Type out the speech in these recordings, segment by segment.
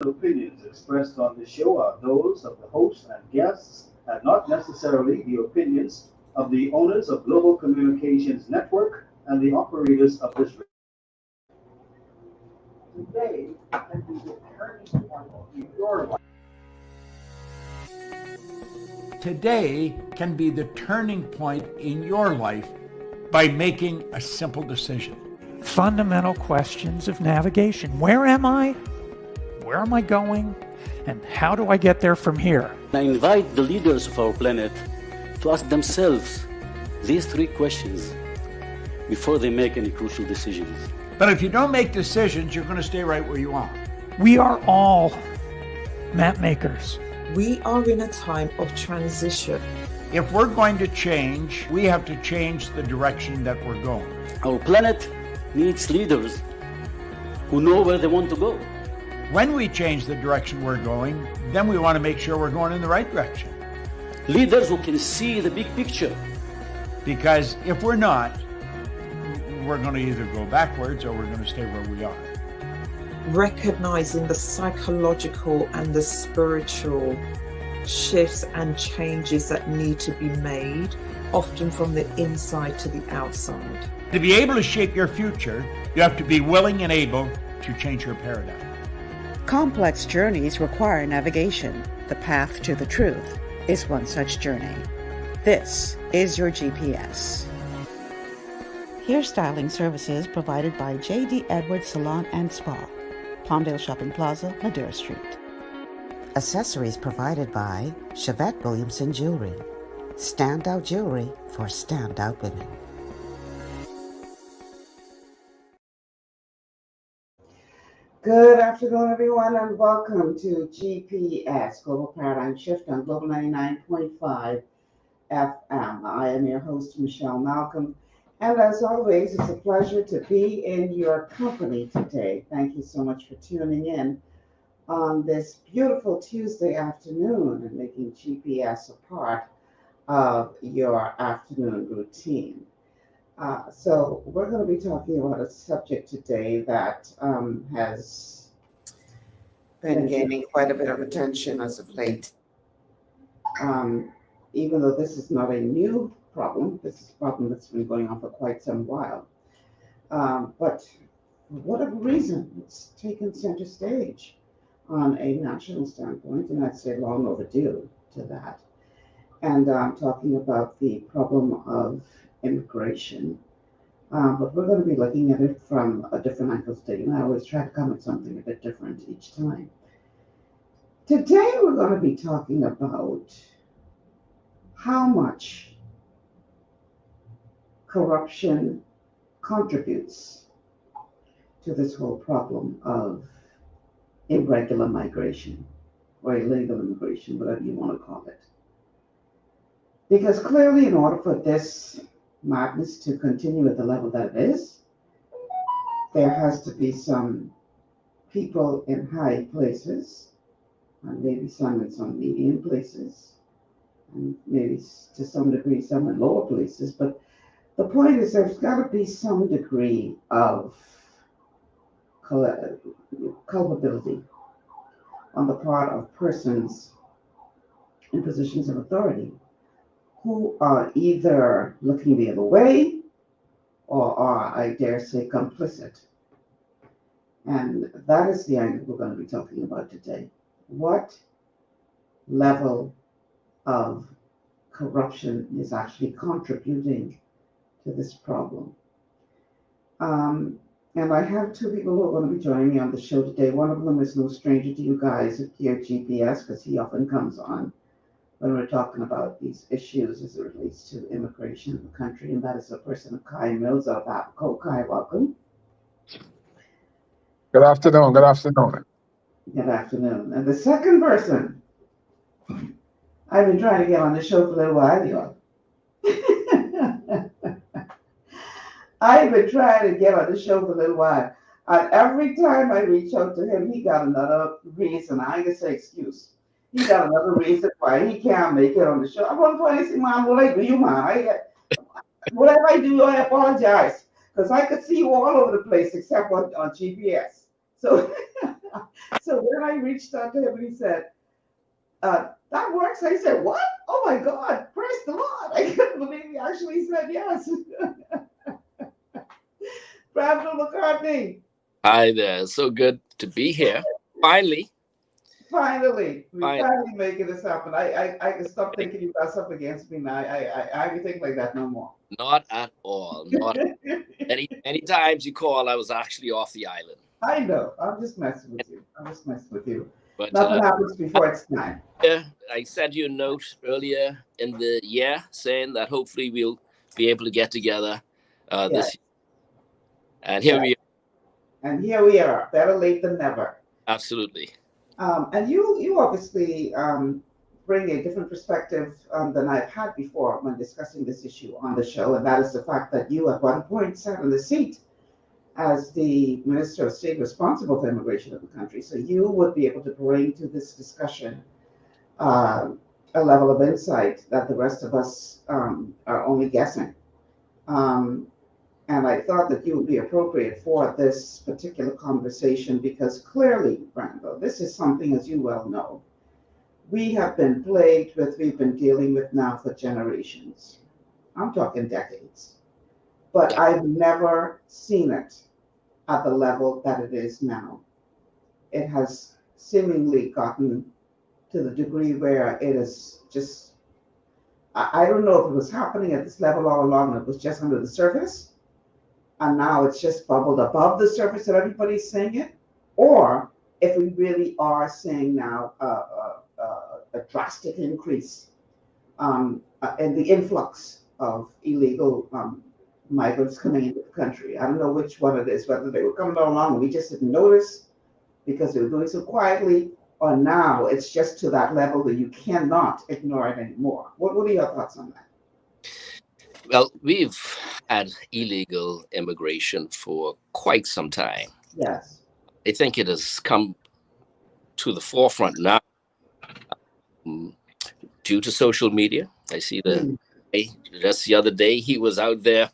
Opinions expressed on this show are those of the host and guests and not necessarily the opinions of the owners of Global Communications Network and the operators of this. Today can be the turning point in your life. Today can be the turning point in your life by making a simple decision. Fundamental questions of navigation. Where am I? Where am I going? And how do I get there from here? I invite the leaders of our planet to ask themselves these three questions before they make any crucial decisions. But if you don't make decisions, you're going to stay right where you are. We are all map makers. We are in a time of transition. If we're going to change, we have to change the direction that we're going. Our planet needs leaders who know where they want to go. When we change the direction we're going, then we want to make sure we're going in the right direction. Leaders who can see the big picture. Because if we're not, we're going to either go backwards or we're going to stay where we are. Recognizing the psychological and the spiritual shifts and changes that need to be made, often from the inside to the outside. To be able to shape your future, you have to be willing and able to change your paradigm. Complex journeys require navigation. The path to the truth is one such journey. This is your GPS. Hairstyling services provided by J.D. Edwards Salon and Spa, Palmdale Shopping Plaza, Madera Street. Accessories provided by Chevette Williamson Jewelry. Standout jewelry for standout women. Good afternoon, everyone, and welcome to GPS, Global Paradigm Shift on Global 99.5 FM. I am your host, Michelle Malcolm, and as always, it's a pleasure to be in your company today. Thank you so much for tuning in on this beautiful Tuesday afternoon and making GPS a part of your afternoon routine. So we're going to be talking about a subject today that has been gaining quite a bit of attention as of late. Even though this is not a new problem, this is a problem that's been going on for quite some while. But for whatever reason, it's taken center stage on a national standpoint, and I'd say long overdue to that. And I'm talking about the problem of immigration. But we're going to be looking at it from a different angle today, and I always try to come at something a bit different each time. Today we're going to be talking about how much corruption contributes to this whole problem of irregular migration or illegal immigration, whatever you want to call it. Because clearly, in order for this madness to continue at the level that it is, there has to be some people in high places, and maybe some in some medium places, and maybe to some degree some in lower places. But the point is there's got to be some degree of culpability on the part of persons in positions of authority who are either looking the other way or are, I dare say, complicit. And that is the angle we're going to be talking about today. What level of corruption is actually contributing to this problem? And I have two people who are going to be joining me on the show today. One of them is no stranger to you guys here at GPS because he often comes on when we're talking about these issues as it relates to immigration in the country, and that is the person of Kai Mills out of Abaco. Kai, welcome. Good afternoon. Good afternoon. Good afternoon. And the second person, I've been trying to get on the show for a little while, y'all. I've been trying to get on the show for a little while. And every time I reach out to him, he got another reason. I ain't gonna say excuse. He got another reason why he can't make it on the show. I'm going to say, man, what I do, man? Whatever I do, I apologize. Because I could see you all over the place except on GPS. So So when I reached out to him and he said, that works, I said, what? Oh my God, praise the Lord. I couldn't believe he actually said yes. Branville McCartney, Hi there. So good to be here. Finally. we finally making this happen. I can stop thinking you got something against me now. I can think like that no more. Not at all. Not many times you call, I was actually off the island. I know. I'm just messing with you. But Nothing happens before it's time. Yeah, I sent you a note earlier in the year saying that hopefully we'll be able to get together this year. And here we are. And here we are. Better late than never. Absolutely. And you obviously bring a different perspective than I've had before when discussing this issue on the show, and that is the fact that you at one point sat in the seat as the Minister of State responsible for immigration of the country. So you would be able to bring to this discussion a level of insight that the rest of us are only guessing. And I thought that you would be appropriate for this particular conversation because clearly, Branville, this is something, as you well know, we've been dealing with now for generations. I'm talking decades. But I've never seen it at the level that it is now. It has seemingly gotten to the degree where it is just, I don't know if it was happening at this level all along, it was just under the surface, and now it's just bubbled above the surface that everybody's saying it, or if we really are seeing now a drastic increase in the influx of illegal migrants coming into the country. I don't know which one it is, whether they were coming along and we just didn't notice because they were doing so quietly, or now it's just to that level that you cannot ignore it anymore. What are your thoughts on that? Well, we've had illegal immigration for quite some time. Yes. I think it has come to the forefront now due to social media. I see just the other day he was out there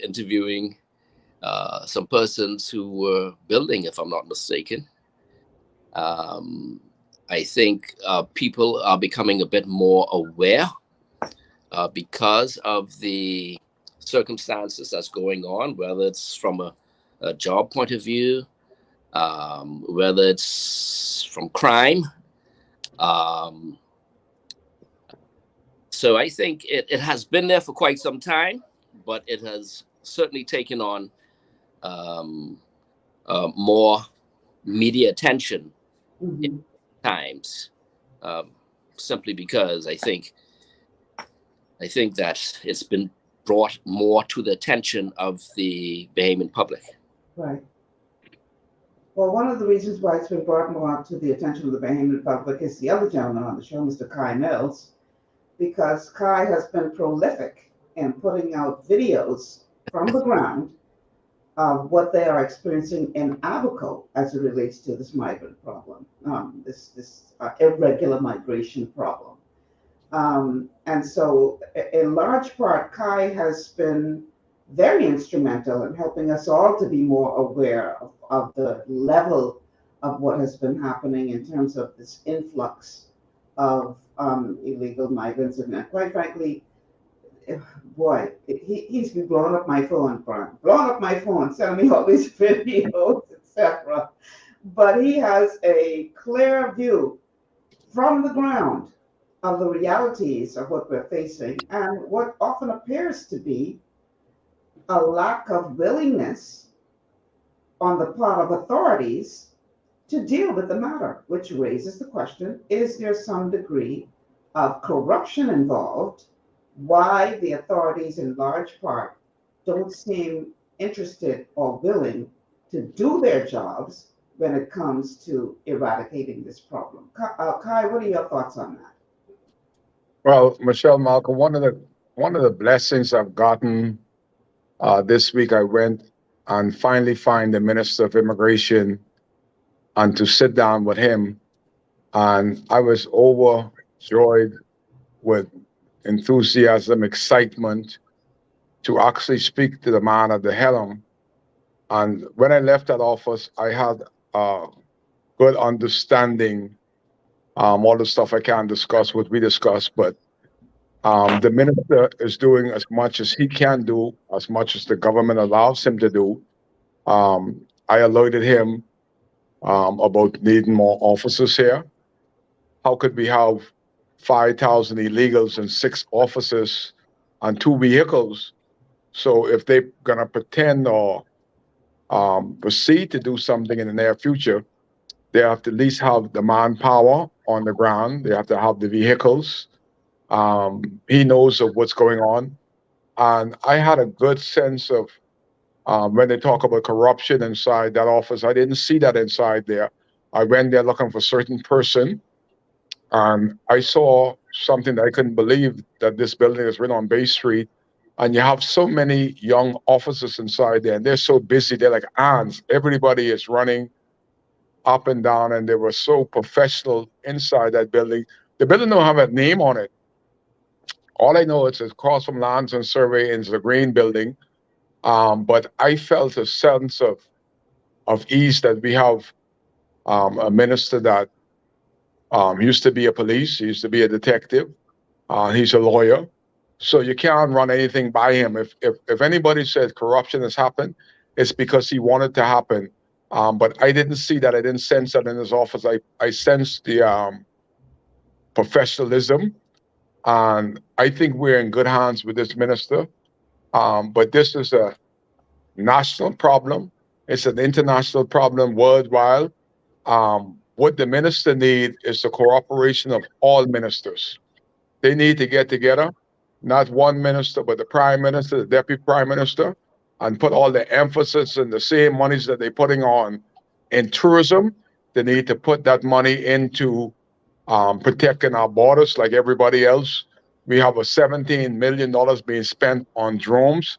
interviewing some persons who were building, if I'm not mistaken. I think people are becoming a bit more aware because of the circumstances that's going on, whether it's from a job point of view, whether it's from crime. So I think it has been there for quite some time, but it has certainly taken on more media attention in times, simply because I think that it's been brought more to the attention of the Bahamian public. Right. Well, one of the reasons why it's been brought more to the attention of the Bahamian public is the other gentleman on the show, Mr. Kai Mills, because Kai has been prolific in putting out videos from the ground of what they are experiencing in Abaco as it relates to this migrant problem, this irregular migration problem. And so in large part, Kai has been very instrumental in helping us all to be more aware of the level of what has been happening in terms of this influx of illegal migrants. And quite frankly, boy, he's been blowing up my phone, sending me all these videos, etc. But he has a clear view from the ground of the realities of what we're facing and what often appears to be a lack of willingness on the part of authorities to deal with the matter, which raises the question, is there some degree of corruption involved? Why the authorities in large part don't seem interested or willing to do their jobs when it comes to eradicating this problem? Kai, what are your thoughts on that? Well, Michelle, Malcolm, one of the blessings I've gotten this week, I went and finally find the Minister of Immigration and to sit down with him, and I was overjoyed with enthusiasm, excitement to actually speak to the man at the helm And when I left that office, I had a good understanding. All the stuff I can't discuss, what we discussed, but the minister is doing as much as he can do, as much as the government allows him to do. I alerted him about needing more officers here. How could we have 5,000 illegals in 6 offices and 2 vehicles? So if they're gonna pretend or proceed to do something in the near future, they have to at least have the manpower on the ground. They have to have the vehicles. He knows of what's going on. And I had a good sense of when they talk about corruption inside that office, I didn't see that inside there. I went there looking for a certain person, and I saw something that I couldn't believe, that this building is right on Bay Street, and you have so many young officers inside there, and they're so busy. They're like ants. Everybody is running up and down, and they were so professional inside that building. The building don't have a name on it. All I know is it's across from Lands and Survey, and it's a green building. But I felt a sense of ease that we have a minister that used to be a police, he used to be a detective, he's a lawyer. So you can't run anything by him. If anybody says corruption has happened, it's because he wanted to happen. But I didn't see that. I didn't sense that in his office. I sensed the professionalism, and I think we're in good hands with this minister. But this is a national problem. It's an international problem worldwide. What the minister needs is the cooperation of all ministers. They need to get together, not one minister, but the prime minister, the deputy prime minister, and put all the emphasis and the same monies that they're putting on in tourism. They need to put that money into protecting our borders like everybody else. We have a $17 million being spent on drones.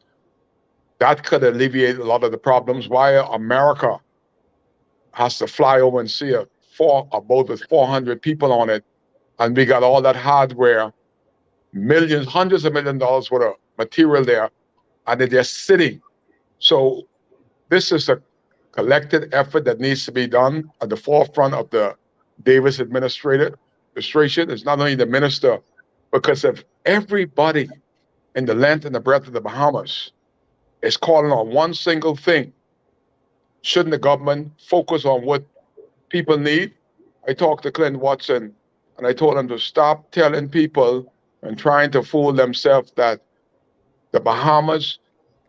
That could alleviate a lot of the problems. Why America has to fly over and see a boat with 400 people on it, and we got all that hardware, millions, hundreds of millions of dollars worth of material there, and they're just sitting. So this is a collected effort that needs to be done at the forefront of the Davis administration. It's not only the minister, because if everybody in the length and the breadth of the Bahamas is calling on one single thing, shouldn't the government focus on what people need? I talked to Clint Watson, and I told him to stop telling people and trying to fool themselves that the Bahamas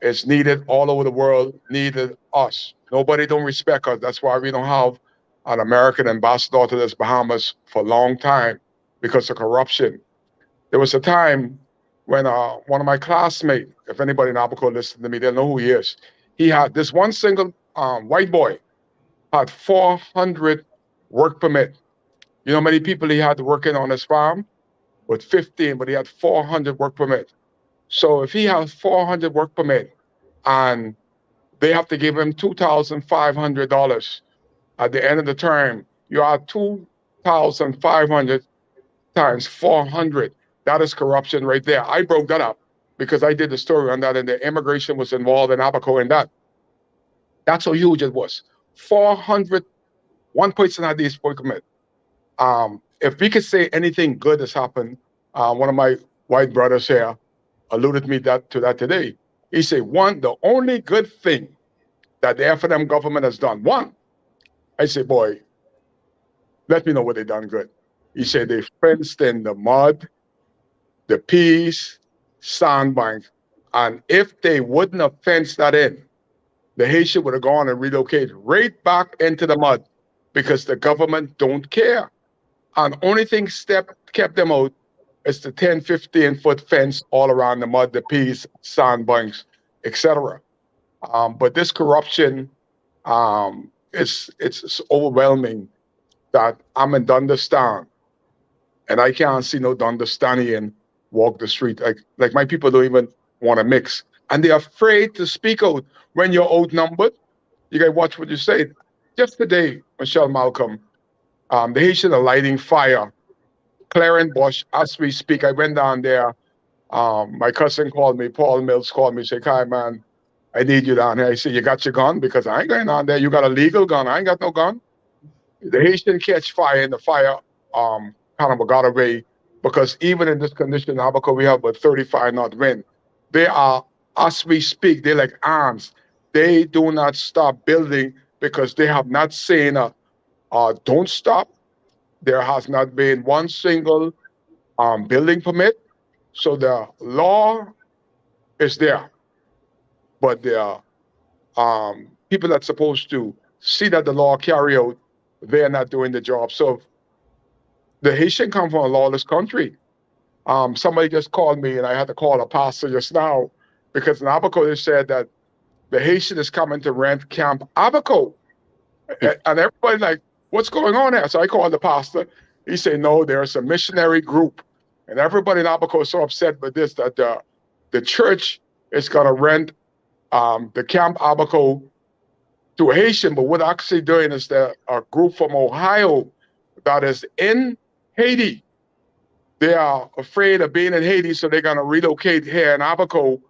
is needed all over the world, needed us. Nobody don't respect us. That's why we don't have an American ambassador to this Bahamas for a long time, because of corruption. There was a time when one of my classmates, if anybody in Abaco listens to me, they'll know who he is. He had this one single white boy had 400 work permit. You know how many people he had working on his farm? With 15, but he had 400 work permit. So if he has 400 work permit and they have to give him $2,500 at the end of the term, you are 2,500 times 400. That is corruption right there. I broke that up because I did the story on that, and the immigration was involved in Abaco in that. That's how huge it was. 400, one person had these work permit. If we could say anything good has happened, one of my white brothers here alluded me to that today. He said, the only good thing that the F&M government has done, one. I said, boy, let me know what they done good. He said they fenced in the mud, the peas, sandbanks, and if they wouldn't have fenced that in, the Haitian would have gone and relocated right back into the mud, because the government don't care. And only thing kept them out is the 10, 15-foot fence all around the mud, the peas, sandbanks, etc. But this corruption, it's overwhelming that I'm in Dunderstown, and I can't see no Dunderstonian walk the street. Like my people don't even want to mix, and they're afraid to speak out when you're outnumbered. You gotta watch what you say. Just today, Michelle Malcolm, the Haitian are lighting fire, clearing bush as we speak. I went down there. My cousin called me, Paul Mills called me, said, "Kai, man, I need you down here. I say, you got your gun? Because I ain't going on there. You got a legal gun. I ain't got no gun. The Haitian catch fire, and the fire kind of got away, because even in this condition, Abaco, we have about 35 knot wind. They are, as we speak, they're like arms. They do not stop building because they have not seen don't stop. There has not been one single building permit. So the law is there, but there are people that's supposed to see that the law carry out, they're not doing the job. So the Haitian come from a lawless country. Somebody just called me, and I had to call a pastor just now, because in Abaco they said that the Haitian is coming to rent Camp Abaco. And everybody like, what's going on there? So I called the pastor. He said, no, there's a missionary group. And everybody in Abaco is so upset with this that the church is going to rent the Camp Abaco to a Haitian. But what actually doing is that a group from Ohio that is in Haiti. They are afraid of being in Haiti, so they're going to relocate here in Abaco.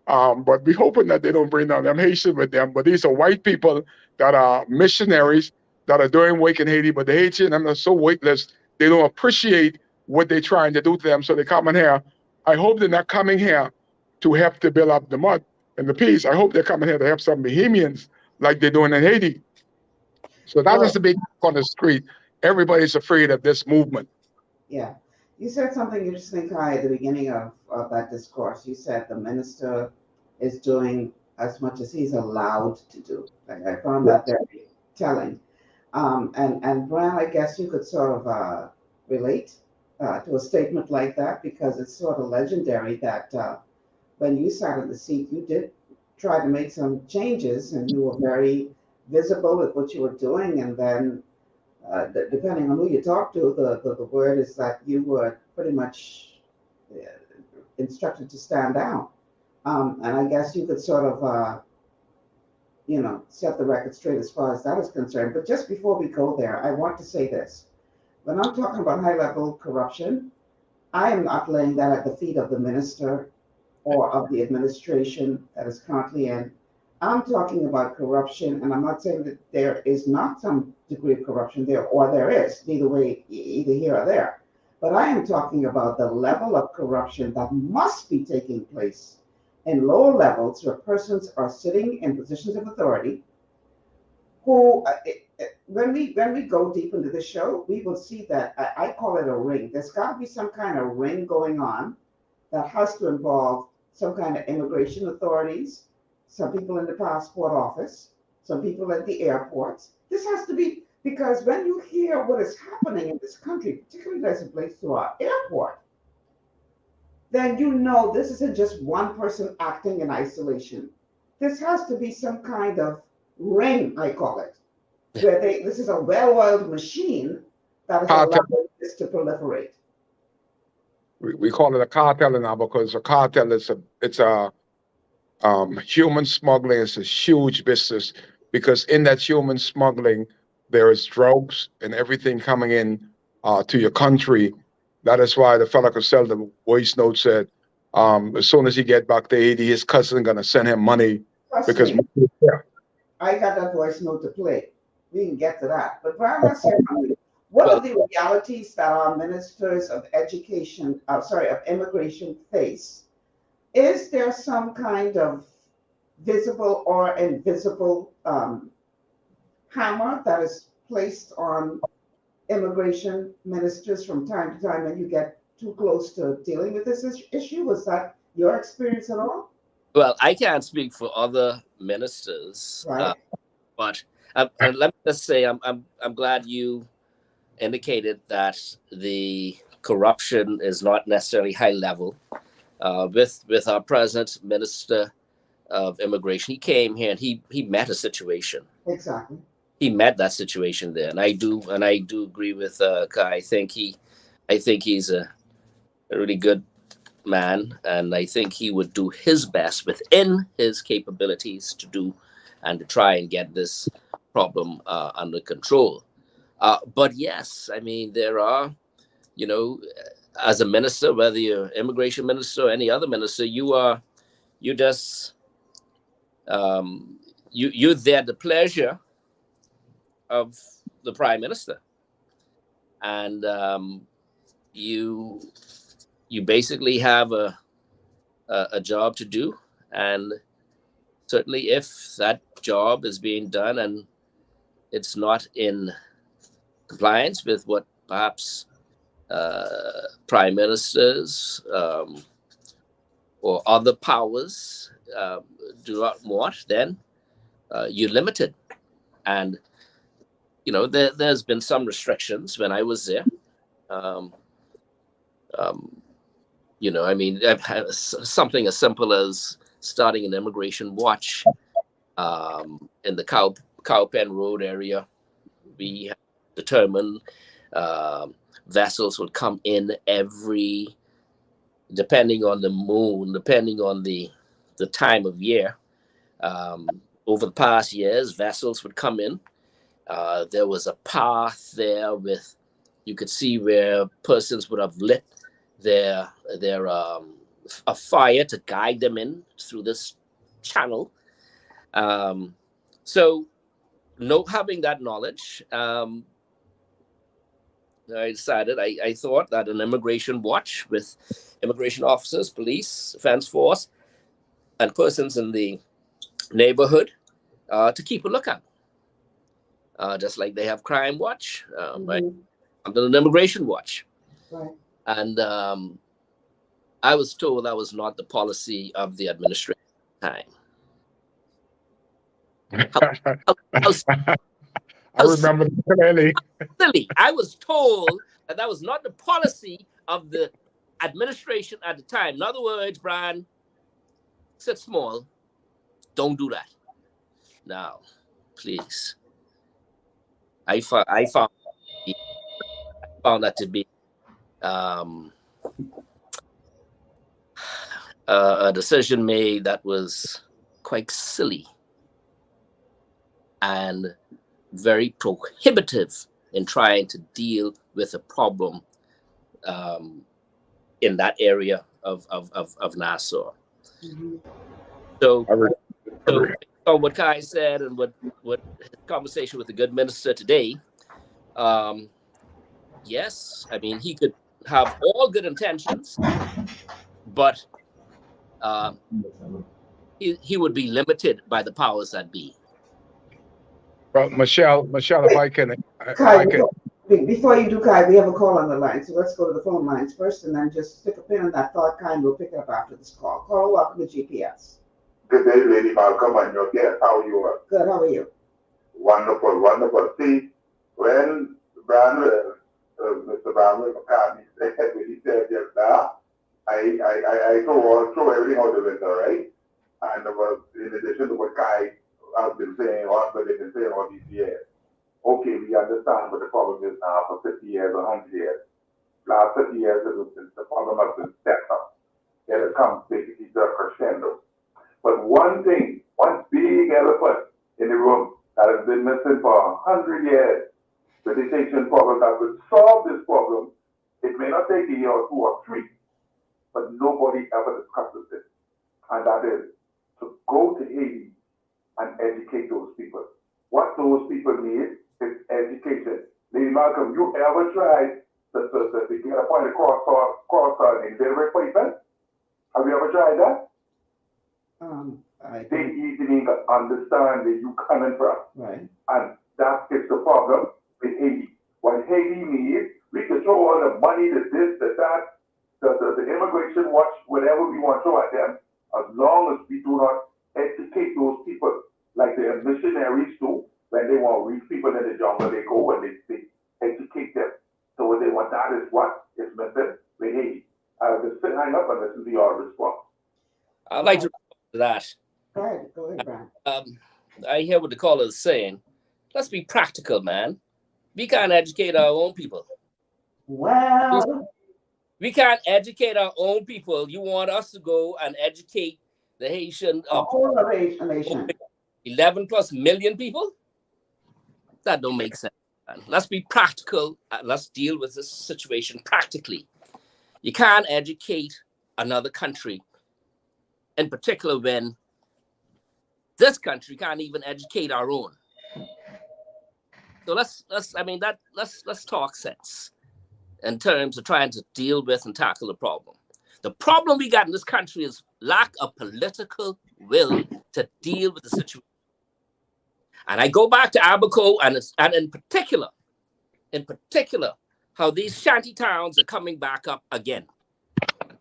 But we're hoping that they don't bring down them Haitian with them. But these are white people that are missionaries that are doing work in Haiti. But the Haitian, are so weightless, they don't appreciate what they're trying to do to them. So they come in here. I hope they're not coming here to help to build up the mud and the peace. I hope they're coming here to help some Bahamians like they're doing in Haiti. So that is the big on the street. Everybody's afraid of this movement. Yeah. You said something interesting, Kai, at the beginning of that discourse. You said the minister is doing as much as he's allowed to do. I found that very telling. And Brian, I guess you could sort of relate to a statement like that, because it's sort of legendary that when you sat in the seat, you did try to make some changes, and you were very visible with what you were doing, and then depending on who you talk to, the word is that you were pretty much instructed to stand down. And I guess you could sort of, set the record straight as far as that is concerned. But just before we go there, I want to say this. When I'm talking about high-level corruption, I am not laying that at the feet of the minister or of the administration that is currently in. I'm talking about corruption, and I'm not saying that there is not some degree of corruption there, or there is, either way, either here or there. But I am talking about the level of corruption that must be taking place in lower levels where persons are sitting in positions of authority who, when we go deep into the show, we will see that I call it a ring. There's got to be some kind of ring going on that has to involve some kind of immigration authorities, some people in the passport office, some people at the airports. This has to be, because when you hear what is happening in this country, particularly as it relates to our airport, then you know this isn't just one person acting in isolation. This has to be some kind of ring, I call it, where this is a well-oiled machine that is allowing this to proliferate. We call it a cartel now, because a cartel is a human smuggling is a huge business, because in that human smuggling, there is drugs and everything coming in to your country. That is why the fella could sell the voice note said, as soon as he get back to Haiti, his cousin gonna send him money. Because I got that voice note to play. We can get to that. But Brian, let's hear from you. What are the realities that our ministers of education, of immigration face? Is there some kind of visible or invisible hammer that is placed on immigration ministers from time to time when you get too close to dealing with this issue? Was that your experience at all? Well, I can't speak for other ministers, right. But let me just say, I'm glad you indicated that the corruption is not necessarily high level. With our present minister of immigration, he came here and he met a situation. Exactly. He met that situation there, and I do agree with Kai. I think he's a really good man, and I think he would do his best within his capabilities to do and to try and get this problem under control. But yes, I mean, there are, as a minister, whether you're immigration minister or any other minister, you just you're there at the pleasure of the prime minister, and you basically have a job to do, and certainly if that job is being done and it's not in compliance with what perhaps prime ministers or other powers do not want, then you're limited. And there's been some restrictions when I was there. Something as simple as starting an immigration watch in the Cowpen Road area. We have determined vessels would come in depending on the moon, depending on the time of year. Over the past years, vessels would come in. There was a path there you could see where persons would have lit a fire to guide them in through this channel. So, having that knowledge, I decided I thought that an immigration watch with immigration officers, police, defense force, and persons in the neighborhood to keep a lookout. Just like they have crime watch, right? Under an immigration watch. Right. And I was told that was not the policy of the administration at the time. I remember clearly. Silly. I was told that was not the policy of the administration at the time. In other words, Brian, sit small. Don't do that. Now, please. I found that to be a decision made that was quite silly and very prohibitive in trying to deal with a problem in that area of Nassau. Mm-hmm. So what Kai said and what his conversation with the good minister today, yes, I mean, he could have all good intentions, but he would be limited by the powers that be. Well, Michelle, if I can. Before you do, Kai, we have a call on the line, so let's go to the phone lines first, and then just stick a pin in that thought, Kai, and we'll pick it up after this call. Caller, welcome to GPS. Good day, Lady Malcolm, and your guest. How are you? Good, how are you? Wonderful, wonderful. See, when Branville, Mr. Branville McCartney said what he said just now, I throw everything out the window, right? And it was in addition to what Kai has been saying, or what they've been saying all these years. Okay, we understand what the problem is now for 50 years or 100 years. Last 50 years, the problem has been stepped up. It has come basically to a crescendo. But one thing, one big elephant in the room that has been missing for 100 years, the detention problem that will solve this problem, it may not take a year or 2 or 3, but nobody ever discusses it. And that is to go to Haiti and educate those people. What those people need is education. Lady Malcolm, you ever tried to get a point across in their replacement? Have you ever tried that? They easily understand where you coming from. Right. And that is the problem with Haiti. What Haiti needs, we can throw all the money, the this, the that, the immigration watch, whatever we want to throw at them, as long as we do not educate those people, like the missionaries do, when they want to reach people in the jungle, they go and they educate them. So what they want, that is what is missing with Haiti. I'll just hang up and listen to your response. I'd like to respond to that. Go ahead, Brian. I hear what the caller is saying. Let's be practical, man. We can't educate our own people. Well, we can't educate our own people. You want us to go and educate the Haitian whole nation. 11 plus million people? That don't make sense. Let's be practical and let's deal with this situation practically. You can't educate another country, in particular when this country can't even educate our own. So let's talk sense in terms of trying to deal with and tackle the problem. The problem we got in this country is lack of political will to deal with the situation. And I go back to Abaco and in particular, how these shanty towns are coming back up again.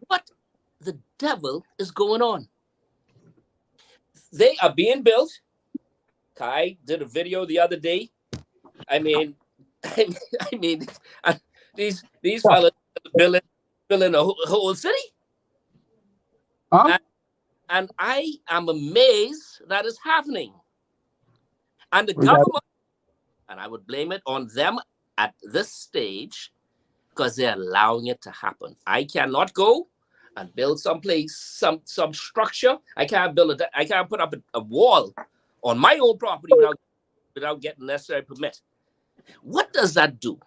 What the devil is going on? They are being built. Kai did a video the other day. These fellas building a whole city. Huh? And I am amazed that is happening. And the government, and I would blame it on them at this stage, because they're allowing it to happen. I cannot go and build someplace, some structure. I can't put up a wall on my own property without getting necessary permit. What does that do?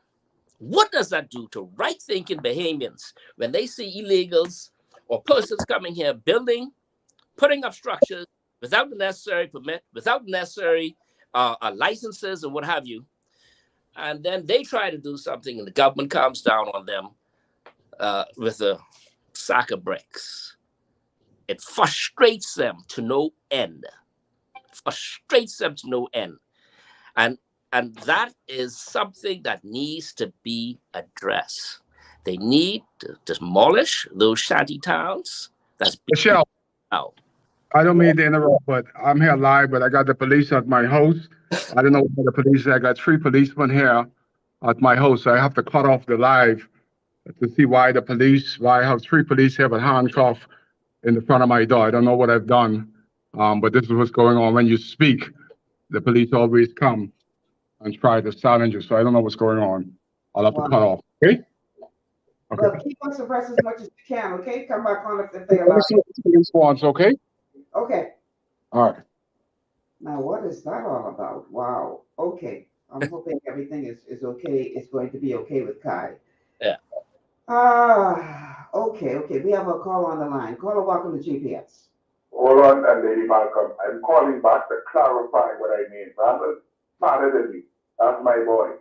What does that do to right-thinking Bahamians when they see illegals or persons coming here building, putting up structures without the necessary permit, without necessary licenses and what have you, and then they try to do something and the government comes down on them with a sack of bricks. It frustrates them to no end. And that is something that needs to be addressed. They need to demolish those shanty towns. That's Michelle, out. I don't mean to interrupt, but I'm here live, but I got the police at my house. I don't know where the police are. I got 3 policemen here at my house. So I have to cut off the live to see why I have 3 police here but handcuffed in the front of my door. I don't know what I've done, but this is what's going on. When you speak, the police always come and try to silence you. So I don't know what's going on. I'll have to cut off. Okay? Okay. Well, keep on suppress as much as you can, okay? Come back on if they allow you. Response, okay? Okay. All right. Now, what is that all about? Wow. Okay. I'm hoping everything is okay. It's going to be okay with Kai. Yeah. Okay. We have a call on the line. Caller, welcome to GPS. Hold on, and Lady Malcolm. I'm calling back to clarify what I mean. Branville smarter than me. That's my boy.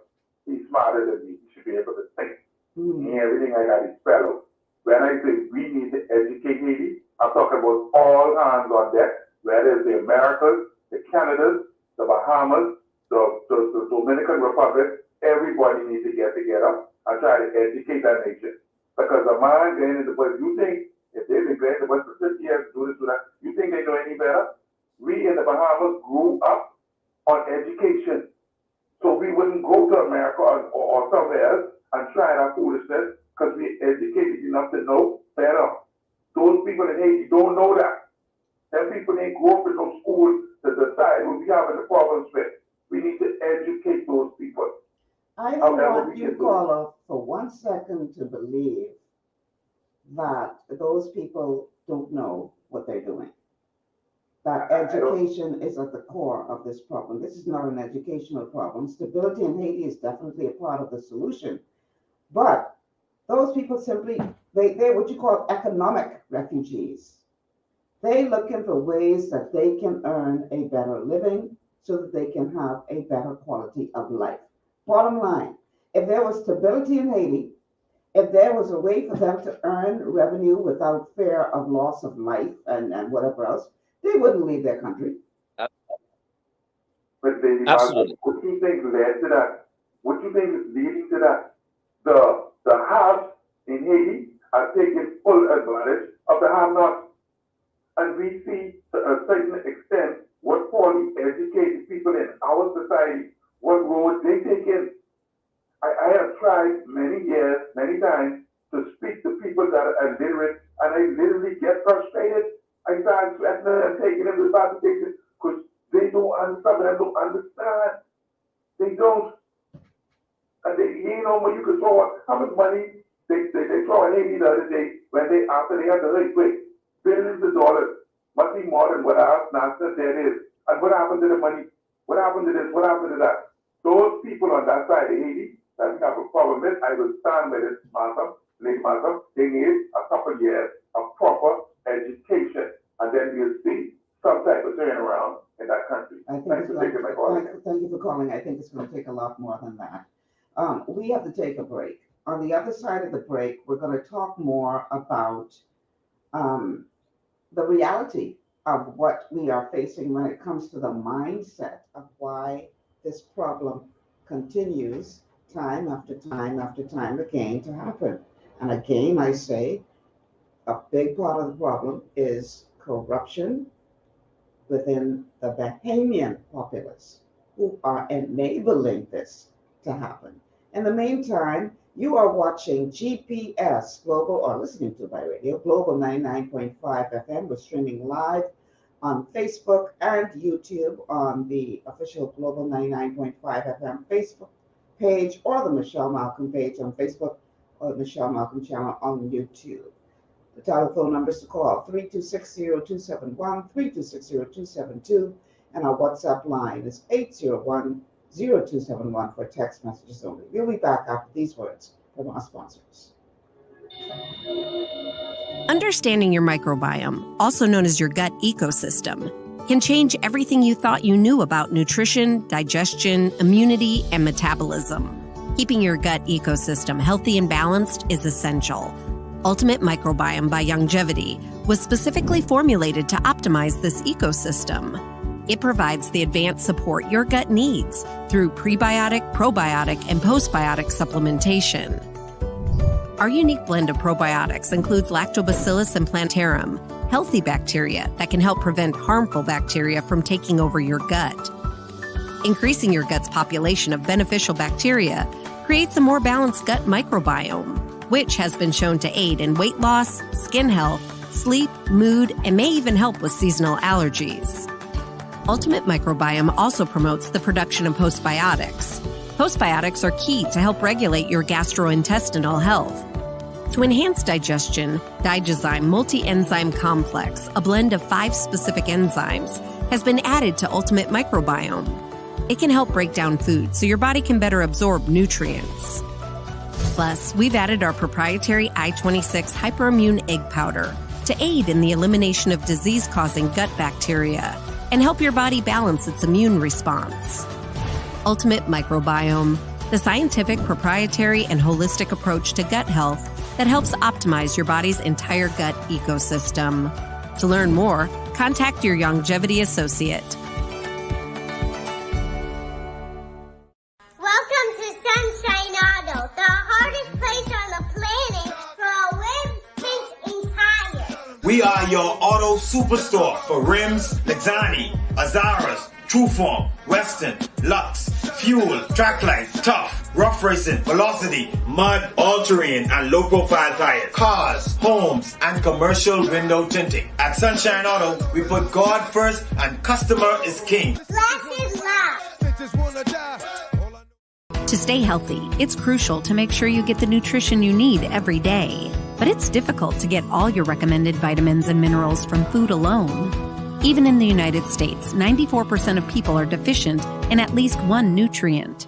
He's smarter than me. He should be able to think. Everything I got is fellow. When I say we need to educate Haiti, I'm talking about all hands on deck, whether it's the Americas, the Canadas, the Bahamas, the Dominican Republic. Everybody needs to get together and try to educate that nation. Because a man going into the bush, you think if they've been going to the bush for 50 years, do this, do that, you think they know any better? We in the Bahamas grew up on education. So we wouldn't go to America or somewhere else and try that foolishness because we're educated enough to know better. Those people in Haiti don't know that. Them people ain't grew up in no school to decide what we having the problems with. We need to educate those people. I don't want you, caller, for 1 second to believe that those people don't know what they're doing. That education is at the core of this problem. This is not an educational problem. Stability in Haiti is definitely a part of the solution. But those people simply, they're what you call economic refugees. They're looking for ways that they can earn a better living so that they can have a better quality of life. Bottom line, if there was stability in Haiti, if there was a way for them to earn revenue without fear of loss of life and whatever else, they wouldn't leave their country. But baby, absolutely. What you think led to that? What you think is leading to that? The haves in Haiti are taking full advantage of the have-nots. And we see to a certain extent what poorly educated people in our society, what road they take in. I have tried many years, many times to speak to people that are illiterate, and I literally get frustrated. I start sweating and taking them to the station because they don't understand. They don't understand. They don't. And you know, when you can throw how much money they throw in Haiti the other day after they had the earthquake, billions of dollars, must be more than what our NASA there is. And what happened to the money? What happened to this? What happened to that? Those people on that side of Haiti that we have a problem with, I will stand by this matter, they need a couple years of proper education. And then we'll see some type of turnaround in calling, I think it's going to take a lot more than that. We have to take a break. On the other side of the break, we're going to talk more about the reality of what we are facing when it comes to the mindset of why this problem continues time after time after time again to happen. And again, I say a big part of the problem is corruption within the Bahamian populace who are enabling this to happen. In the meantime, you are watching GPS Global, or listening to by radio, Global 99.5 FM. We're streaming live on Facebook and YouTube on the official Global 99.5 FM Facebook page, or the Michelle Malcolm page on Facebook, or the Michelle Malcolm channel on YouTube. The telephone numbers to call 3260271, 3260272, and our WhatsApp line is 801-0271 for text messages only. We'll be back after these words from our sponsors. Understanding your microbiome, also known as your gut ecosystem, can change everything you thought you knew about nutrition, digestion, immunity, and metabolism. Keeping your gut ecosystem healthy and balanced is essential. Ultimate Microbiome by Longevity was specifically formulated to optimize this ecosystem. It provides the advanced support your gut needs through prebiotic, probiotic, and postbiotic supplementation. Our unique blend of probiotics includes Lactobacillus and Plantarum, healthy bacteria that can help prevent harmful bacteria from taking over your gut. Increasing your gut's population of beneficial bacteria creates a more balanced gut microbiome, which has been shown to aid in weight loss, skin health, sleep, mood, and may even help with seasonal allergies. Ultimate Microbiome also promotes the production of postbiotics. Postbiotics are key to help regulate your gastrointestinal health. To enhance digestion, Digizyme Multi-Enzyme Complex, a blend of 5 specific enzymes, has been added to Ultimate Microbiome. It can help break down food so your body can better absorb nutrients. Plus, we've added our proprietary I-26 Hyperimmune Egg Powder to aid in the elimination of disease-causing gut bacteria and help your body balance its immune response. Ultimate Microbiome, the scientific, proprietary, and holistic approach to gut health that helps optimize your body's entire gut ecosystem. To learn more, contact your Longevity associate. Welcome to Sunshine Auto, the hardest place on the planet for a rims, paints, and tires. We are your auto superstore for rims, Lexani, Azaras, Trueform, Western, Lux, Fuel, Tracklight, Tough, Rough Racing, Velocity, Mud, All-Terrain, and low-profile tires, cars, homes, and commercial window tinting. At Sunshine Auto, we put God first and customer is king. Glasses love. To stay healthy, it's crucial to make sure you get the nutrition you need every day. But it's difficult to get all your recommended vitamins and minerals from food alone. Even in the United States, 94% of people are deficient in at least one nutrient.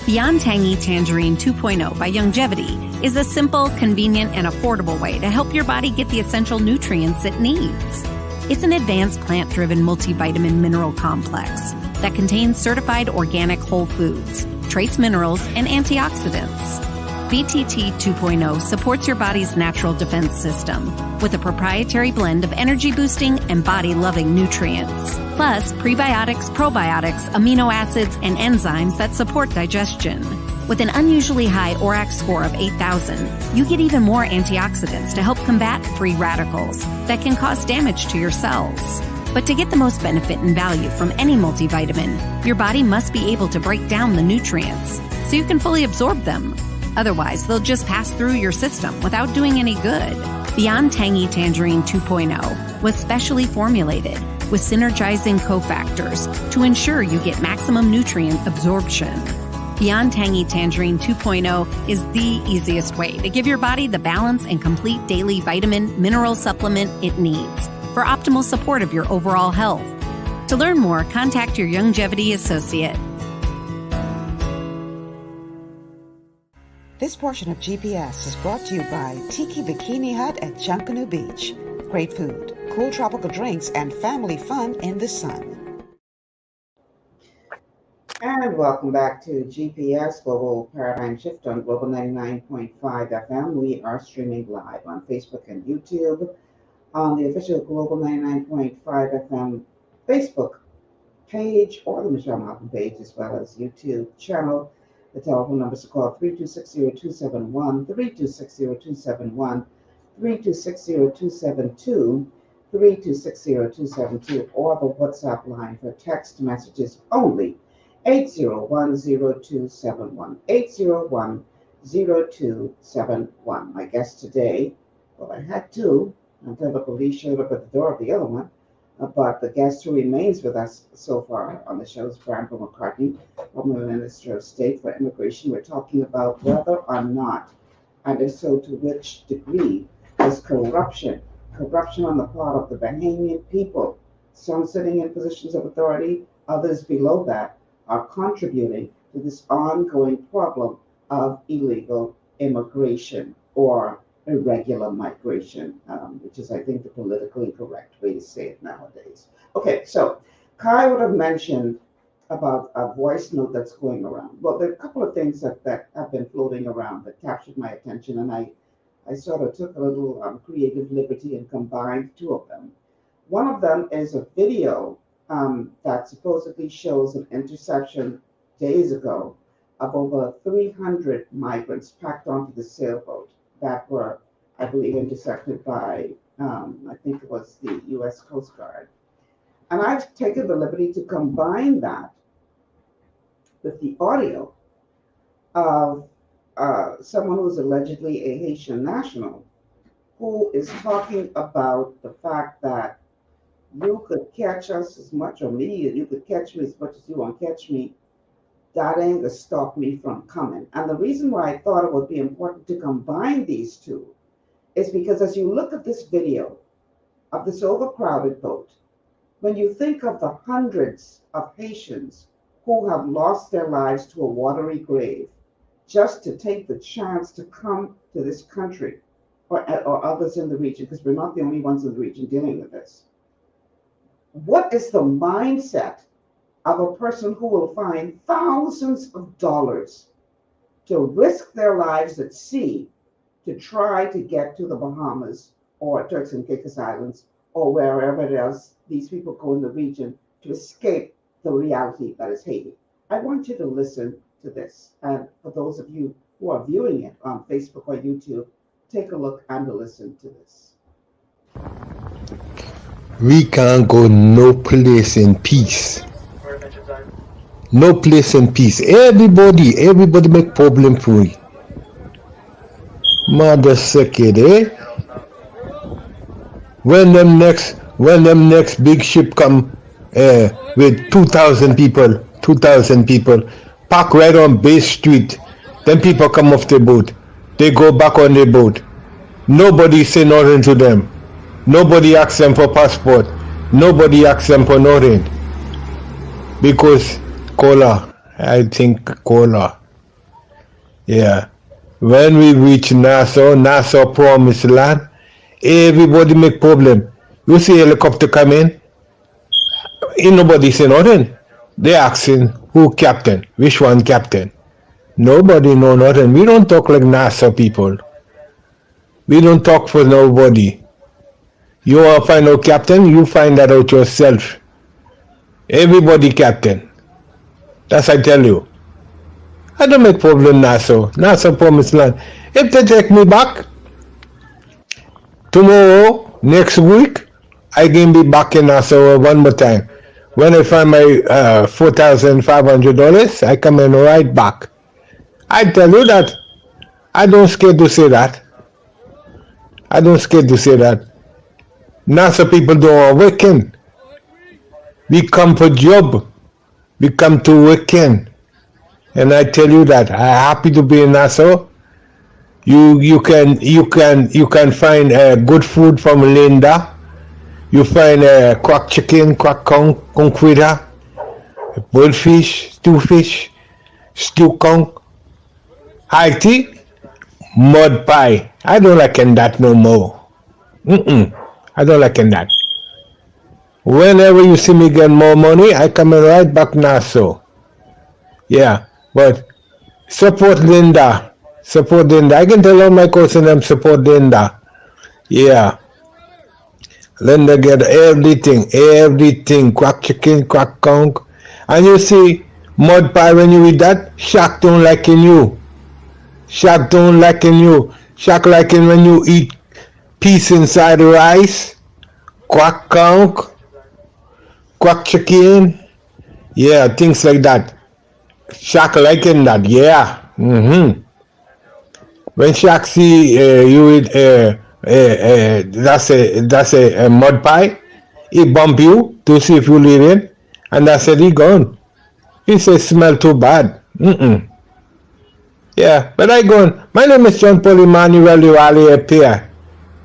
Beyond Tangy Tangerine 2.0 by Longevity is a simple, convenient, and affordable way to help your body get the essential nutrients it needs. It's an advanced plant-driven multivitamin mineral complex that contains certified organic whole foods, trace minerals, and antioxidants. BTT 2.0 supports your body's natural defense system with a proprietary blend of energy-boosting and body-loving nutrients, plus prebiotics, probiotics, amino acids, and enzymes that support digestion. With an unusually high ORAC score of 8,000, you get even more antioxidants to help combat free radicals that can cause damage to your cells. But to get the most benefit and value from any multivitamin, your body must be able to break down the nutrients so you can fully absorb them. Otherwise, they'll just pass through your system without doing any good. Beyond Tangy Tangerine 2.0 was specially formulated with synergizing cofactors to ensure you get maximum nutrient absorption. Beyond Tangy Tangerine 2.0 is the easiest way to give your body the balance and complete daily vitamin mineral supplement it needs for optimal support of your overall health. To learn more, contact your Longevity associate. This portion of GPS is brought to you by Tiki Bikini Hut at Junkanoo Beach. Great food, cool tropical drinks, and family fun in the sun. And welcome back to GPS Global Paradigm Shift on Global 99.5 FM. We are streaming live on Facebook and YouTube on the official Global 99.5 FM Facebook page or the Michelle Malcolm page, as well as YouTube channel. The telephone numbers are called 3260271, 3260271, 3260272, 3260272, or the WhatsApp line for text messages only, 8010271, 8010271. My guest today, well, I had two until the police showed up at the door of the other one. But the guest who remains with us so far on the show is Branville McCartney, former Minister of State for Immigration. We're talking about whether or not, and if so, to which degree, is corruption on the part of the Bahamian people, some sitting in positions of authority, others below that, are contributing to this ongoing problem of illegal immigration or irregular migration, which is, I think, the politically correct way to say it nowadays. Okay, so Kai would have mentioned about a voice note that's going around. Well, there are a couple of things that have been floating around that captured my attention, and I sort of took a little creative liberty and combined two of them. One of them is a video that supposedly shows an interception days ago of over 300 migrants packed onto the sailboat that were, I believe, intercepted by, I think it was the U.S. Coast Guard. And I've taken the liberty to combine that with the audio of someone who's allegedly a Haitian national who is talking about the fact that you could catch us as much, or me, you could catch me as much as you want to catch me. That ain't gonna stop me from coming. And the reason why I thought it would be important to combine these two is because as you look at this video of this overcrowded boat, when you think of the hundreds of Haitians who have lost their lives to a watery grave just to take the chance to come to this country, or others in the region, because we're not the only ones in the region dealing with this. What is the mindset of a person who will find thousands of dollars to risk their lives at sea to try to get to the Bahamas or Turks and Caicos Islands or wherever else these people go in the region to escape the reality that is Haiti? I want you to listen to this. And for those of you who are viewing it on Facebook or YouTube, take a look and listen to this. We can't go no place in peace. No place in peace. Everybody make problem for you. Mother second, eh? When them next big ship come with 2,000 people, park right on Bay Street, then people come off the boat. They go back on the boat. Nobody say nothing to them. Nobody asks them for passport. Nobody asks them for nothing. Because Cola. Yeah. When we reach Nassau promised land, everybody make problem. You see helicopter come in, ain't nobody say nothing. They asking who captain, which one captain. Nobody know nothing. We don't talk like Nassau people. We don't talk for nobody. You want to find out captain, you find that out yourself. Everybody captain. That's I tell you. I don't make problem Nassau promised land. If they take me back, tomorrow, next week, I can be back in Nassau one more time. When I find my $4,500, I come in right back. I tell you that. I don't scared to say that. Nassau people don't working. We come for job. We come to working. And I tell you that I'm happy to be in Nassau. You can find good food from Linda. You find crack chicken, crack conquita, boiled fish, stew conch, high tea, mud pie. I don't like that no more. I don't like that. Whenever you see me get more money, I come right back Nassau. Yeah, but support Linda. Support Linda. I can tell all my cousins them support Linda. Yeah. Linda get everything. Quack chicken, quack conch. And you see, mud pie when you eat that, Shaq don't liking you. Shaq don't liking you. Shaq liking when you eat peas inside the rice, quack conch, quack chicken. Yeah, things like that. Shaq liking that, yeah. When Shaq see you with that's a mud pie, he bump you to see if you leaving, and that's it. He gone. He say smell too bad. Yeah, but I gone. My name is John Paul Emmanuel Diwali Appear.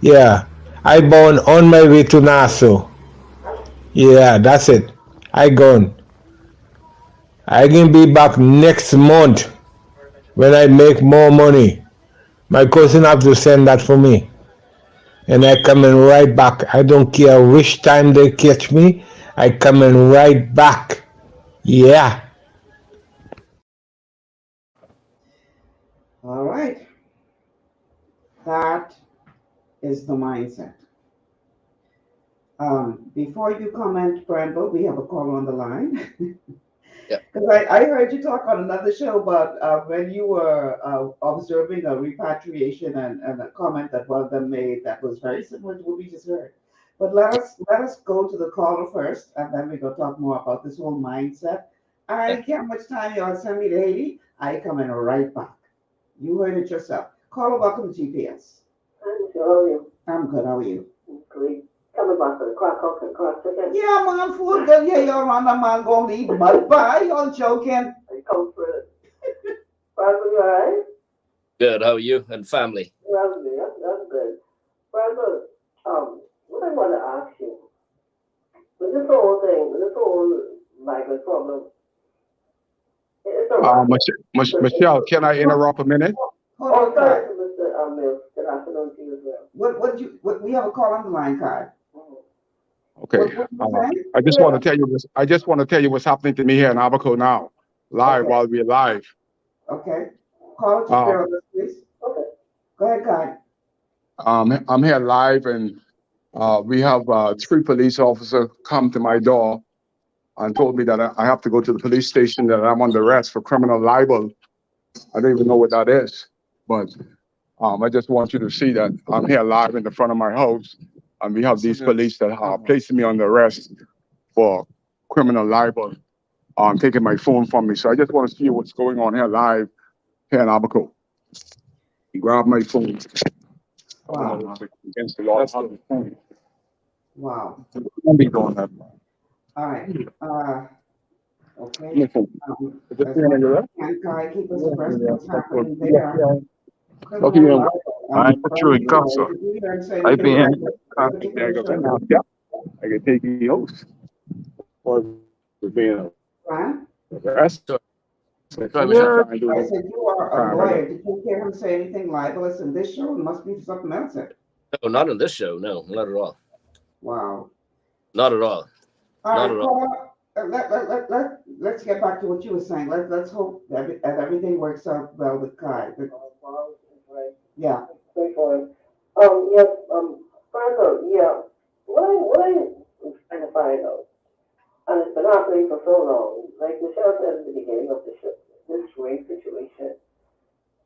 Yeah, I born on my way to Nassau. Yeah, that's it. I gone. I can be back next month when I make more money. My cousin have to send that for me. And I coming right back. I don't care which time they catch me. I coming right back. Yeah. All right. That is the mindset. Before you comment, Branville, we have a call on the line. Yeah. Because I heard you talk on another show about when you were observing a repatriation and a comment that one of them made that was very similar to what we just heard. But let us go to the caller first, and then we go talk more about this whole mindset. I don't care how much time y'all send me to Haiti. I coming right back. You heard it yourself. Caller, welcome to GPS. I'm good. How are you? I'm good. How are you? Great. Coming back for the crack cook and crack chicken. Yeah, man, food good. Yeah, you're on the man going to eat mud pie. You're joking. I come for it. Brandon, you alright? Good. How are you and family? That's good. Brandon, what I want to ask you, with this whole migrant problem, it's a Michelle, can I interrupt a minute? Hold on, Kai. Mr. Mills. Good afternoon to you as well. What we have a call on the line, Kai. Okay. I just want to tell you what's happening to me here in Abaco now, live while we're live. Okay. Call it to us, please. Okay. Go ahead, Kai. I'm here live, and we have 3 police officers come to my door and told me that I have to go to the police station, that I'm under arrest for criminal libel. I don't even know what that is, but I just want you to see that I'm here live in the front of my house, and we have these police that are placing me under arrest for criminal libel, taking my phone from me. So I just want to see what's going on here live here in Abaco. He grabbed my phone. Wow. Against the law. Wow. Don't be doing that. All right. Okay. Can Kai keep us abreast of what's happening there? Okay, I'm patrolling cops. I've been I can take you host for being arrested. I said you are a lawyer. Did you hear him say anything libelous in this show? It must be something else. No, not in this show. No, not at all. Wow. Not at all. Not at all. Let's get back to what you were saying. Let's hope that everything works out well with Kai. Yeah. Straightforward. Yes, Brandon, yeah. What I'm trying to find out, and it's been happening for so long, like Michelle said at the beginning of the show, this race situation.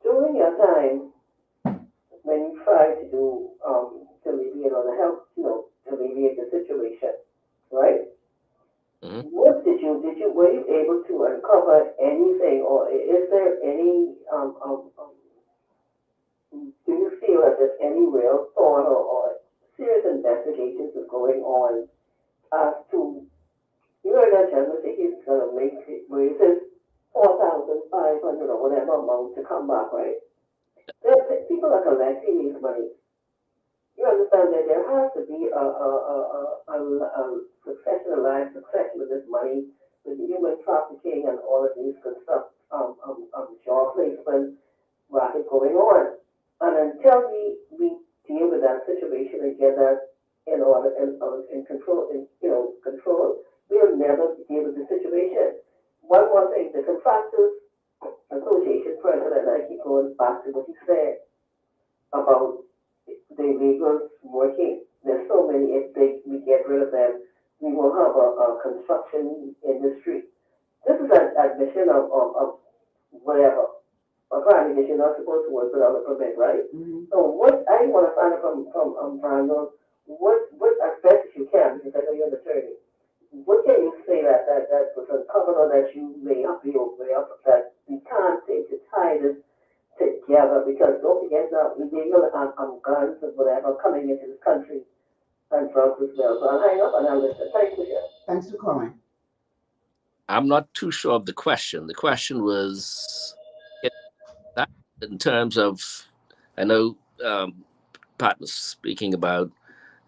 During your time, when you tried to do, to alleviate or to help, to alleviate the situation, right? Mm-hmm. What were you able to uncover anything, or is there any, do you feel that there's any real thought or serious investigations are going on as to, you heard that gentleman say he's going to make it, where he says 4,500 or whatever amount to come back, right? People are collecting these money. You understand that there has to be a succession, a life succession with this money, with the human trafficking and all of these good stuff, job placement, racket going on. And until we deal with that situation and get that in control, we'll never deal with the situation. one more thing, the Contractors Association president, I keep going back to what he said about the illegals working. There's so many, if we get rid of them, we will have a construction industry. This is an admission of whatever. Apparently, you're not supposed to work without a permit, right? So what I want to find out from Branville, what as best as you can, because I know you're an attorney, what can you say that was uncovered or that you may not be aware of, that we can't take to tie this together? Because don't forget now, illegal guns and whatever coming into this country and drugs as well. So I'll hang up and I'll listen. Thanks for sharing. Thanks for calling. I'm not too sure of the question. The question was that in terms of, I know Pat was speaking about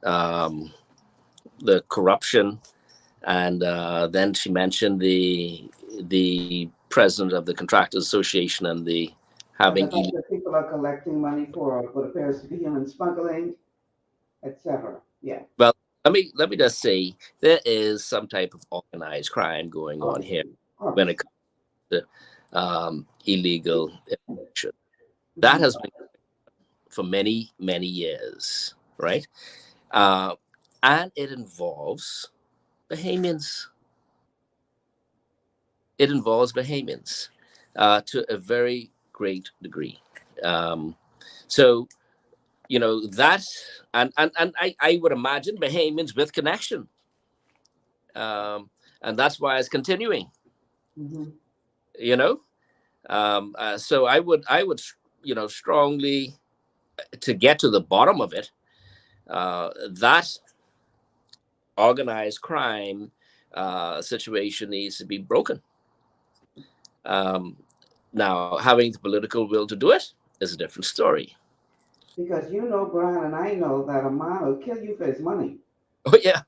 the corruption, and then she mentioned the president of the Contractors Association and the having that people are collecting money for what appears to be human smuggling, etc. Yeah. Well, let me just say there is some type of organized crime going on here when it comes to illegal immigration. That has been for many years, right? And it involves Bahamians. It involves Bahamians to a very great degree. So, you know, that, and I would imagine Bahamians with connection. And that's why it's continuing. You know? So I would, you know, strongly, to get to the bottom of it, that organized crime situation needs to be broken. Now, having the political will to do it is a different story. Because you know, Brian, and I know that a man will kill you for his money. Oh, yeah.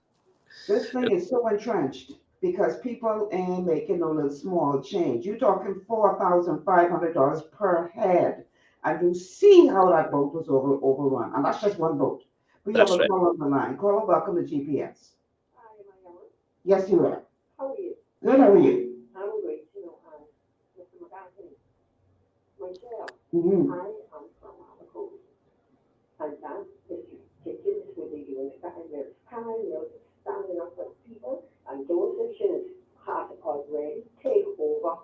This thing is so entrenched because people ain't making no little small change. You're talking $4,500 per head. And you see how that boat was overrun. And that's just one boat. We have a call on the line. Caller, welcome to GPS. Hi, am I on? Yes, you are. How are you? Good, how are you? I'm great, you know, Mr. McCartney. Michelle, Mm-hmm. I am from Alacoa. And that is ridiculous what they do in the time. There's time, you know, standing up for people, and those sections have already taken over.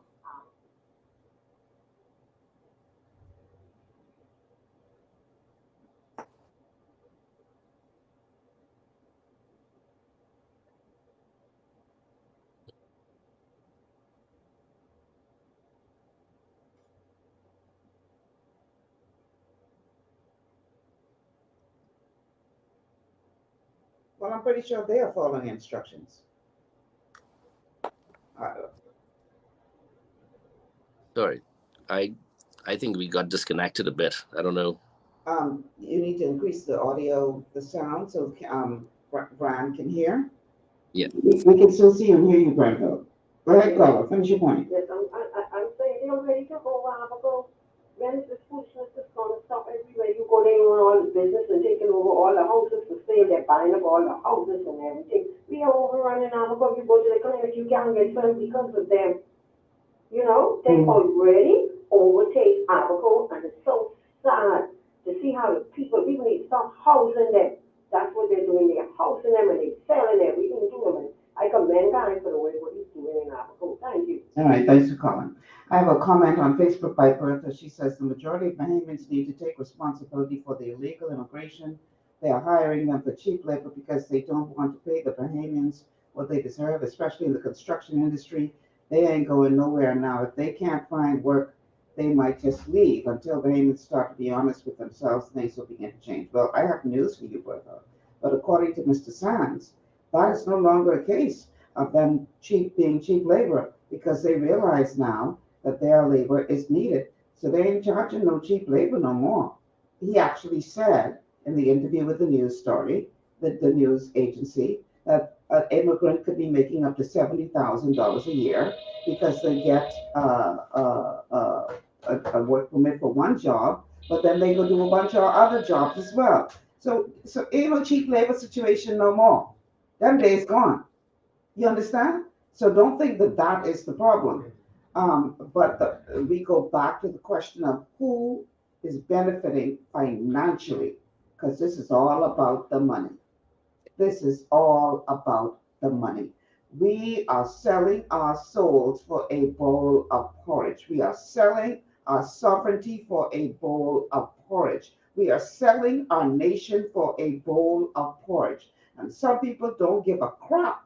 Well, I'm pretty sure they are following instructions. Sorry, I think we got disconnected a bit. I don't know. You need to increase the audio, the sound, so Brian can hear. Yeah. We can still see and hear you, Branville. Go ahead, caller. Finish your point. Yes, I'm saying they already took over Alacoa. When is this foolishness that's going to stop everywhere? You go there on all the business and taking over all the houses for sale. They're buying up all the houses and everything. We are overrunning Alacoa. You go to the clinic, you can't get first because of them. You know, they already overtake Alacoa, and it's so sad to see how the people need to stop housing them. That's what they're doing. They're housing them and they're selling everything to them. And I commend God for the way what he's doing in Alacoa. Thank you. All right, thanks for calling. I have a comment on Facebook by Bertha. She says the majority of Bahamians need to take responsibility for the illegal immigration. They are hiring them for cheap labor because they don't want to pay the Bahamians what they deserve, especially in the construction industry. They ain't going nowhere now. If they can't find work, they might just leave until Bahamians start to be honest with themselves and things will begin to change. Well, I have news for you, Bertha. But according to Mr. Sands, that is no longer a case of them being cheap labor, because they realize now that their labor is needed. So they ain't charging no cheap labor no more. He actually said in the interview with the news story, the news agency, that an immigrant could be making up to $70,000 a year because they get a work permit for one job, but then they go do a bunch of other jobs as well. So ain't no cheap labor situation no more. Them days gone. You understand? So don't think that that is the problem. We go back to the question of who is benefiting financially, because this is all about the money. This is all about the money. We are selling our souls for a bowl of porridge. We are selling our sovereignty for a bowl of porridge. We are selling our nation for a bowl of porridge. And some people don't give a crap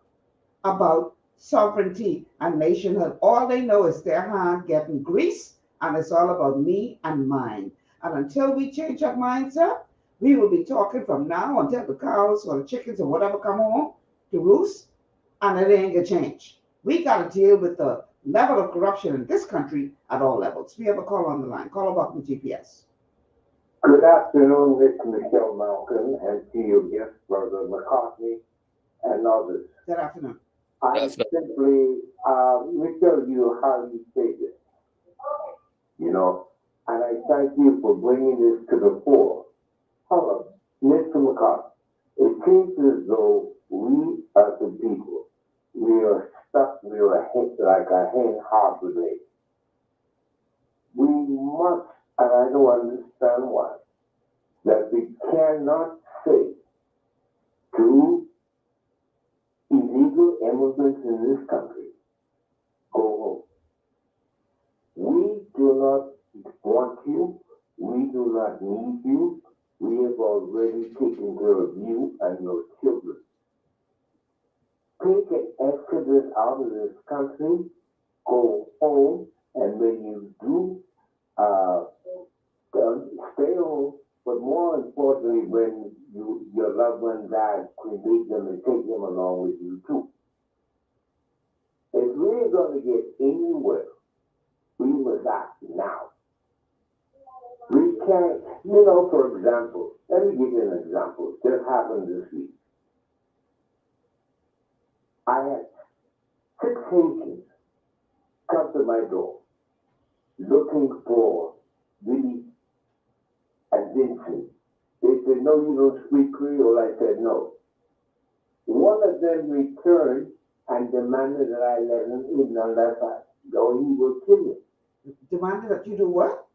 about sovereignty and nationhood. All they know is their hand getting grease, and it's all about me and mine. And until we change our mindset, we will be talking from now until the cows or the chickens or whatever come home to roost, and it ain't gonna change. We got to deal with the level of corruption in this country at all levels. We have a call on the line. Call about from GPS. Good afternoon, Mr. Michelle Malcolm, and to your guest, Brother McCartney, and others. Good afternoon. I simply will tell you how you say this, and I thank you for bringing this to the fore. However, Mr. McCartney, it seems as though we as the people, we are stuck, we are like a hen hibernate. We must, and I don't understand why, that we cannot say to illegal immigrants in this country, go home. We do not want you. We do not need you. We have already taken care of you and your children. Take an exodus out of this country, go home, and when you do, stay home. But more importantly, when your loved one dies, cremate them and take them along with you too. If we're going to get anywhere, we must act now. We can't, for example, let me give you an example. This happened this week. I had 6 Haitians come to my door looking for Willie and Vincent. They said, no, you don't speak Creole. I said, no. One of them returned and demanded that I let him in unless he will kill me. Demanded that you do what?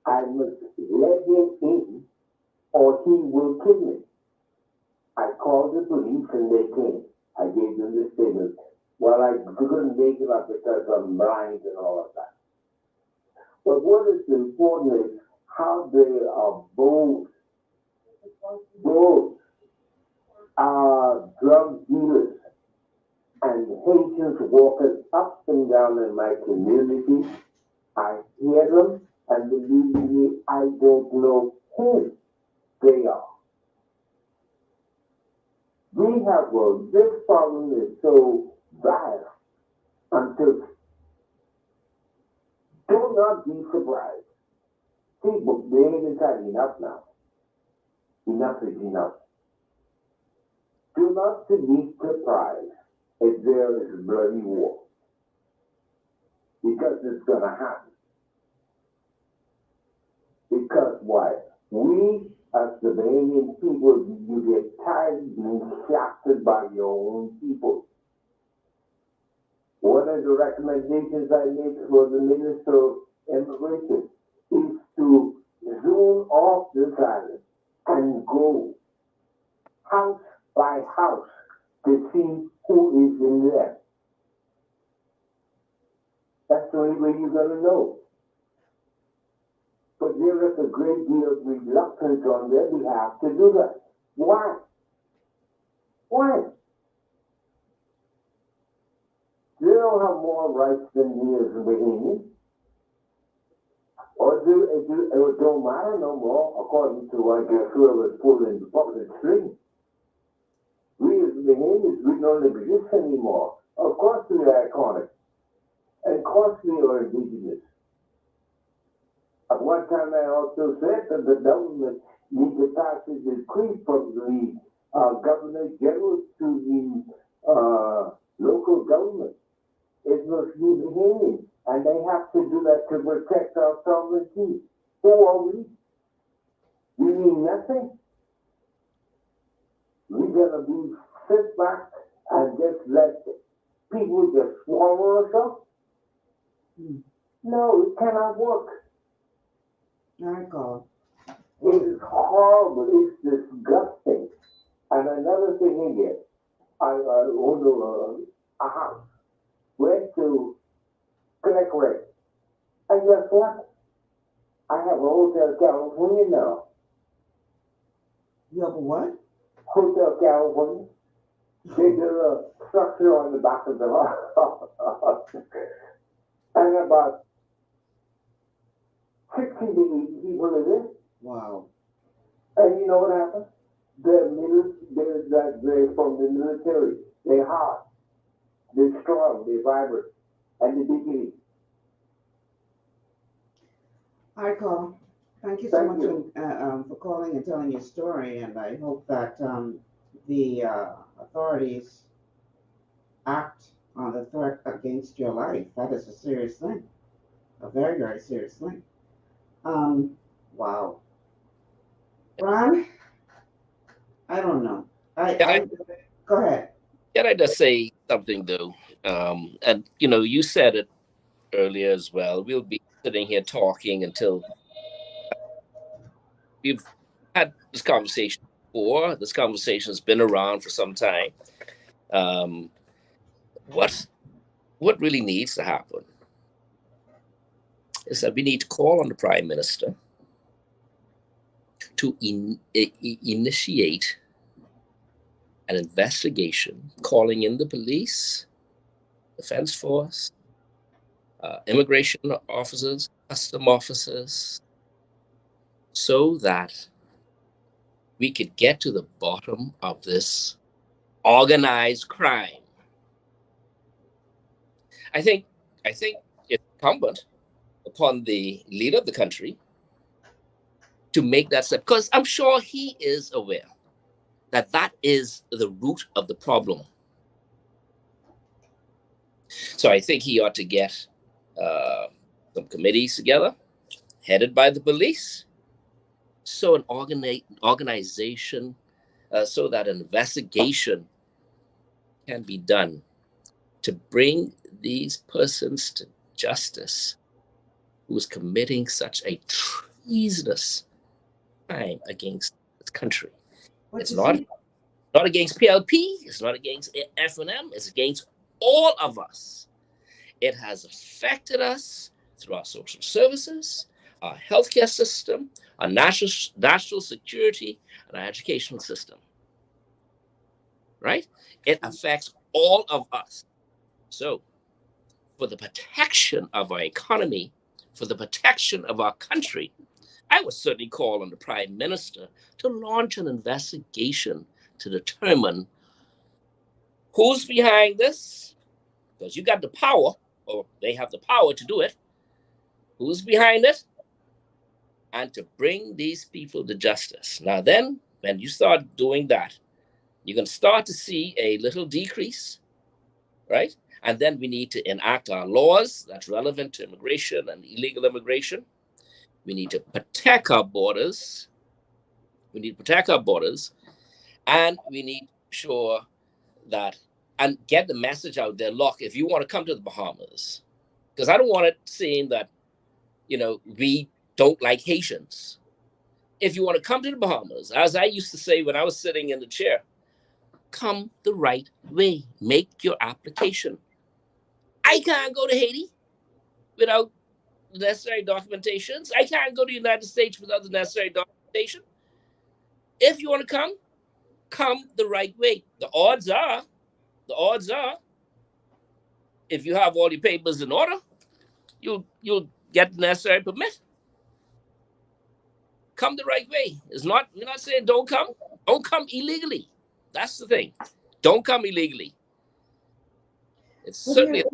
I must let him in or he will kill me. I called the police and they came. I gave them the statement. Well, I couldn't make it up because I'm blind and all of that. But what is important is how they are both drug dealers and Haitians walking up and down in my community. I hear them, and believe me, I don't know who they are. We have this problem is so vast until do not be surprised. People, they ain't decided enough now. Enough is enough. Do not be surprised if there is bloody war. Because it's going to happen. Because why? We, as the Bahamian people, you get tired of being shafted by your own people. One of the recommendations I made for the Minister of Immigration is to zoom off this island and go house by house to see who is in there. That's the only way you're going to know. But there is a great deal of reluctance on their behalf to do that. Why? Why? They don't have more rights than we as Bahamians. Or it don't matter no more, according to, I guess, whoever's pulling the public string. We as Bahamians, we don't exist anymore. Of course we are iconic. And of course we are indigenous. At one time I also said that the government needs to pass a decree from the Governor General to the local government. It must be Bahamian, and they have to do that to protect our sovereignty. Who are we? We mean nothing. We're going to be sit back and just let people just swallow us up. No, it cannot work. Michael. It is horrible. It's disgusting. And another thing again, I owned a house, went to Connect Rent, and guess what? I have a Hotel California now. You have a what? Hotel California. They did a structure on the back of the house. And about 60 to 80 people live in. Wow. And you know what happened? They're from the military. They're hot. They're strong. They're vibrant. And they're big. Hi, Carl. Thank you so much for calling and telling your story. And I hope that the authorities act on the threat against your life. That is a serious thing. A very, very serious thing. Wow. Ron, I don't know. Go ahead. Can I just say something though? And you said it earlier as well. We'll be sitting here talking until we've had this conversation before. This conversation has been around for some time. What really needs to happen is that we need to call on the Prime Minister to initiate an investigation, calling in the police, defense force, immigration officers, custom officers, so that we could get to the bottom of this organized crime. I think it's incumbent upon the leader of the country to make that step, because I'm sure he is aware that that is the root of the problem. So I think he ought to get some committees together, headed by the police, so an organization, so that an investigation can be done to bring these persons to justice who's committing such a treasonous crime against this country. It's not against PLP, it's not against F&M, it's against all of us. It has affected us through our social services, our healthcare system, our national security, and our educational system. Right? It affects all of us. So, for the protection of our economy, for the protection of our country, I would certainly call on the Prime Minister to launch an investigation to determine who's behind this, because you got the power, or they have the power to do it, who's behind it, and to bring these people to justice. Now then, when you start doing that, you're going to start to see a little decrease, right? And then we need to enact our laws that's relevant to immigration and illegal immigration. We need to protect our borders. And we need to ensure that, and get the message out there, look, if you want to come to the Bahamas, because I don't want it saying that, we don't like Haitians. If you want to come to the Bahamas, as I used to say when I was sitting in the chair, come the right way. Make your application. I can't go to Haiti without the necessary documentations. I can't go to the United States without the necessary documentation. If you want to come the right way. The odds are, if you have all your papers in order, you'll get the necessary permit. Come the right way. We're not saying don't come illegally. That's the thing. Don't come illegally. It's certainly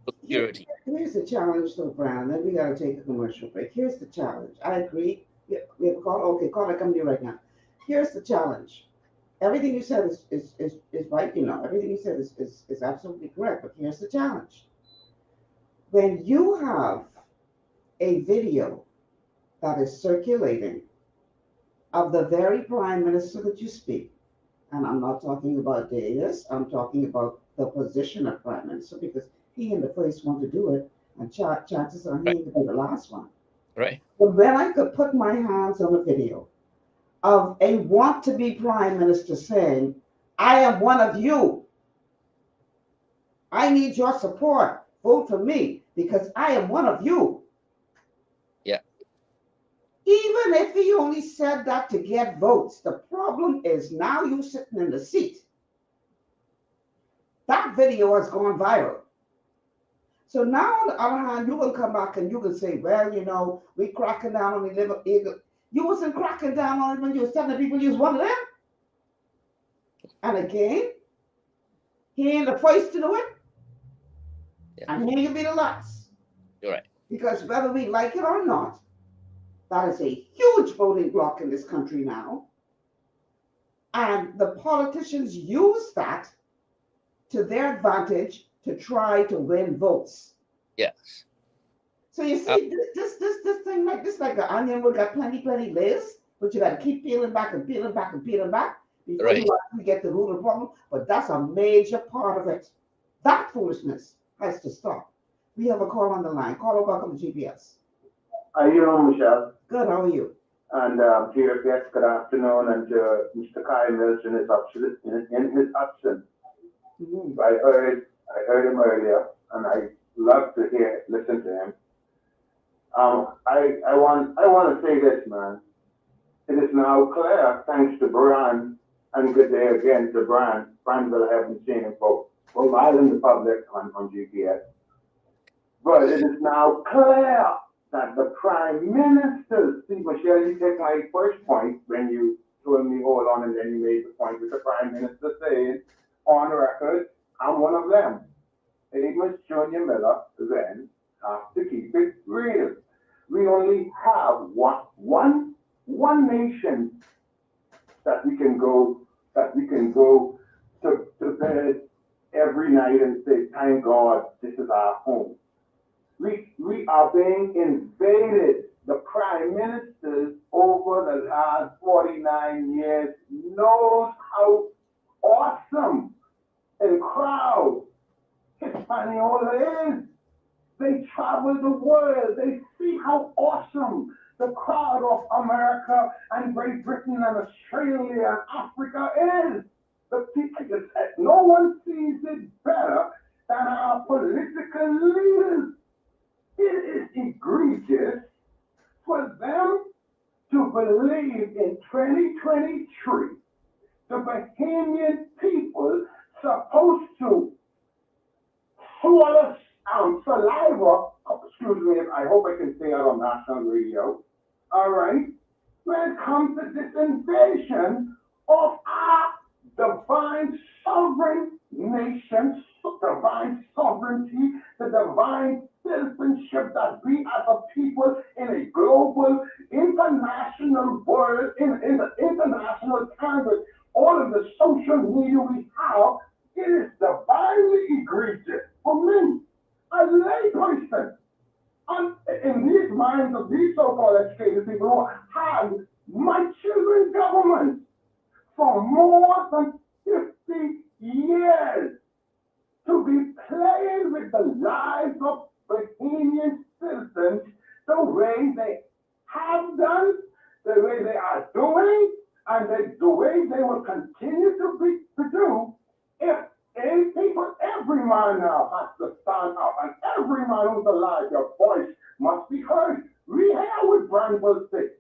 security. Here's the challenge, though, Brown. Then we got to take a commercial break. Here's the challenge. I agree. We have a call. Okay, call. I come to you right now. Here's the challenge. Everything you said is right. Everything you said is absolutely correct. But here's the challenge. When you have a video that is circulating of the very Prime Minister that you speak, and I'm not talking about Davis, I'm talking about the position of prime minister because he ain't the first one to do it, and chances are he ain't gonna be the last one. Right. But when I could put my hands on a video of a want-to-be prime minister saying, I am one of you. I need your support. Vote for me because I am one of you. Yeah. Even if he only said that to get votes, the problem is now you sitting in the seat. That video has gone viral. So now, on the other hand, you can come back and you can say, well, you know, we cracking down on the illegal. You wasn't cracking down on it when you was telling the people you was one of them. And again, he ain't the first to do it. Yeah. And he ain't gonna be the last. You're right. Because whether we like it or not, that is a huge voting bloc in this country now. And the politicians use that to their advantage to try to win votes. Yes. So you see, this thing like this, like an onion, we got plenty layers, but you got to keep peeling back and peeling back and peeling back before you actually get the root of the problem. But that's a major part of it. That foolishness has to stop. We have a call on the line. Caller, welcome to GPS. How are you doing, Michelle? Good. How are you? And to your guest, good afternoon, and to Mr. Kyle Mills in his absence. Mm-hmm. I heard him earlier, and I love to listen to him. I want to say this, man. It is now clear, thanks to Brian, and good day again to Branville. I haven't seen him for a while in the public on GPS. But it is now clear that the Prime Minister, see, Michelle, you take my first point when you told me hold on, and then you made the point with the Prime Minister saying, on record, I'm one of them. Amos Junior Miller then has to keep it real. We only have one nation that we can go to bed every night and say, thank God, this is our home. We are being invaded. The prime ministers over the last 49 years knows how awesome and proud Hispaniola is. They travel the world. They see how awesome the crowd of America and Great Britain and Australia and Africa is. The people, no one sees it better than our political leaders. It is egregious for them to believe in 2023 the Bahamian people supposed to swallow saliva, excuse me, I hope I can say that on national radio, all right, when it comes to this invasion of our divine sovereign nation, divine sovereignty, the divine citizenship that we as a people in a global, international world, in the international time with all of the social media we have, it is divinely egregious for me, a layperson, in these minds of these so-called educated people who had my children's government for more than 50 years to be playing with the lives of Bahamian citizens the way they have done, the way they are doing, and the way they will continue to do if people, every man now has to stand up, and every man who's alive, your voice must be heard. We hear what Branville said.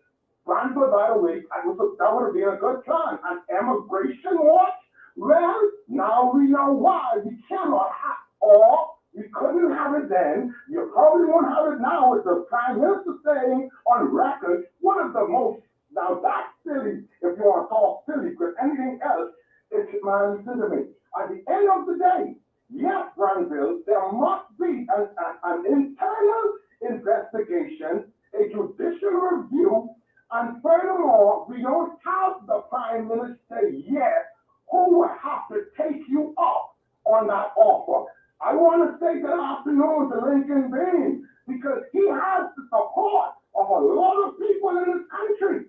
Branville, by the way, that would have been a good plan. And immigration watch, well, now we know why we cannot have, or we couldn't have it then. You probably won't have it now with the Prime Minister saying on record, one of the most, now that's silly, if you want to talk silly, because anything else, it's, man, listen to me. At the end of the day, yes, Branville, there must be an internal investigation, a judicial review, and furthermore, we don't have the Prime Minister yet who will have to take you up on that offer. I want to say good afternoon to Lincoln Bain because he has the support of a lot of people in this country.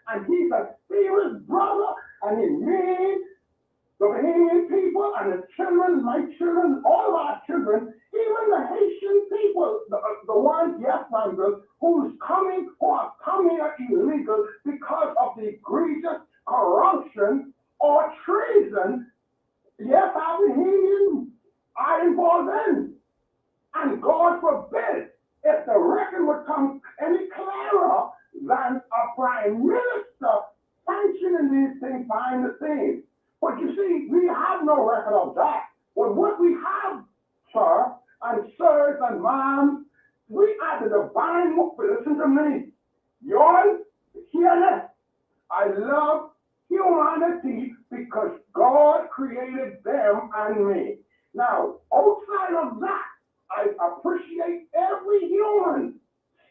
And he's a serious brother, and he means the Bahamian people and the children, my children, all of our children, even the Haitian people, the ones, yes, Branville, who are coming here illegal because of the egregious corruption or treason. Yes, our Bahamians are involved in. And God forbid if the record would come any clearer than a prime minister sanctioning these things behind the scenes. But you see, we have no record of that. But what we have, sir, and sirs and moms, we are the divine, listen to me. Yours, here, I love humanity because God created them and me. Now, outside of that, I appreciate every human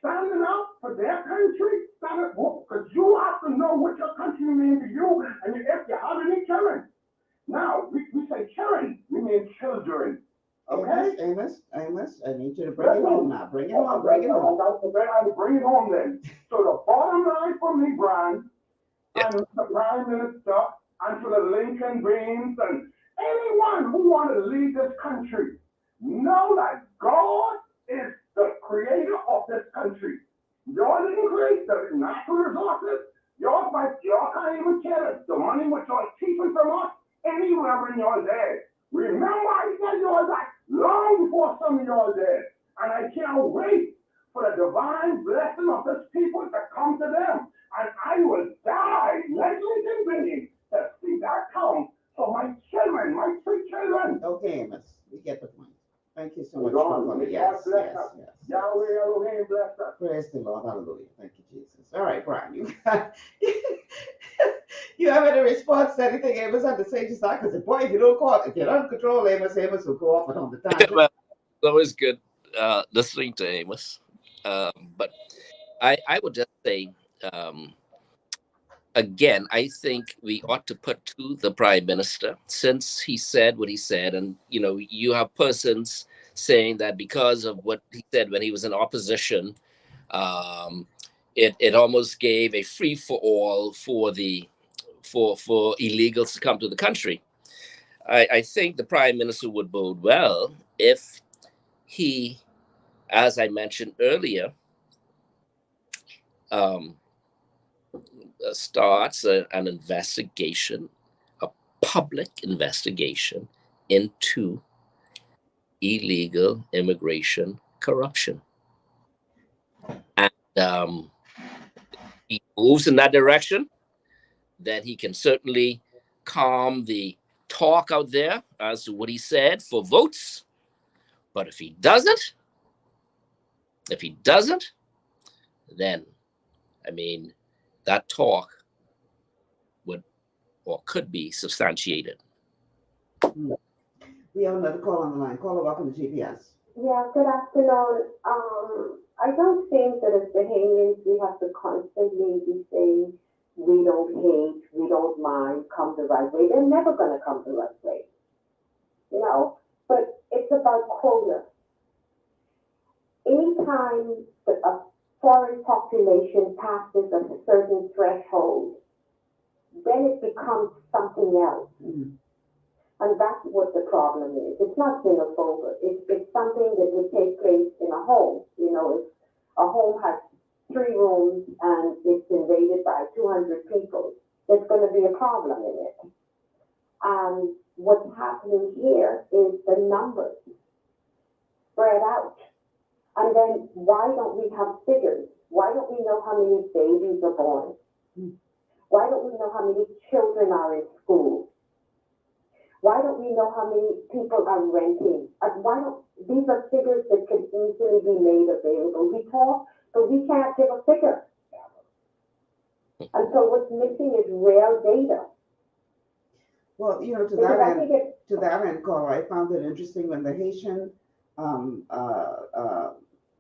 standing up for their country, because you have to know what your country means to you, and if you have any children. Now, we say children, we mean children. Okay? Amos, I need you to bring it home now. Bring it home, bring it home. I'll bring it home then. So the bottom line for me, Brian, and the Prime Minister, and to the Lincoln Beans, and anyone who wants to lead this country, know that God is the creator of this country. Y'all didn't create the natural resources. Y'all can't even care the money which y'all keeping from us anywhere when y'all dead. Remember I said y'all that long before some of y'all dead. And I can't wait for the divine blessing of this people to come to them. And I will die like Lincoln Beans to see that come for my children, my 3 children. Okay, Amos, we get the point. Thank you so much for coming. Yes. Yahweh Elohim bless us. Praise the Lord. Hallelujah. Thank you, Jesus. All right, Brian, you have any response to anything Amos had to say just now? Because boy, if you don't control Amos will go off on the tangent. Well, it's always good listening to Amos. But I would just say, again, I think we ought to put to the Prime Minister, since he said what he said, and you have persons saying that because of what he said when he was in opposition, it almost gave a free for all for illegals to come to the country. I think the Prime Minister would bode well if he, as I mentioned earlier, starts an investigation, a public investigation into illegal immigration corruption. And he moves in that direction, then he can certainly calm the talk out there as to what he said for votes. But if he doesn't, then, I mean, that talk would or could be substantiated. We have another call on the line. Caller, welcome to GPS. Yeah, good afternoon. I don't think that as Bahamians we have to constantly be saying we don't hate, we don't mind, come the right way. They're never going to come the right way, but it's about quota. Anytime that a foreign population passes a certain threshold, then it becomes something else. Mm-hmm. And that's what the problem is. It's not xenophobic. It's something that would take place in a home. If a home has 3 rooms and it's invaded by 200 people, there's going to be a problem in it. And what's happening here is the numbers spread out. And then why don't we have figures? Why don't we know how many babies are born? Why don't we know how many children are in school? Why don't we know how many people are renting? These are figures that can easily be made available. We talk, but we can't give a figure. And so what's missing is real data. Well, to that end, caller, I found it interesting when the Haitian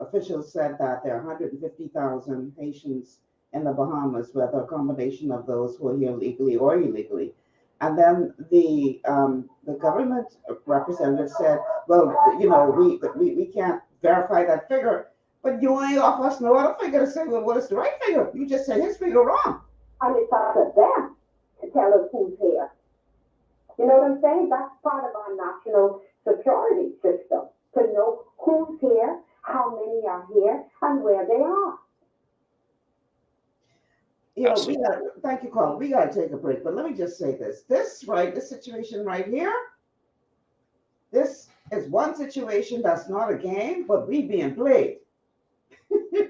officials said that there are 150,000 Haitians in the Bahamas, whether a combination of those who are here legally or illegally. And then the government representative said, well, we can't verify that figure, but you ain't offer us no other figure to say, well, what is the right figure? You just said his figure wrong. And it's up to them to tell us who's here. You know what I'm saying? That's part of our national security system, to know who's here, how many are here, and where they are. You know, thank you, Carl. We got to take a break, but let me just say this. This situation right here, this is one situation that's not a game, but we being played. This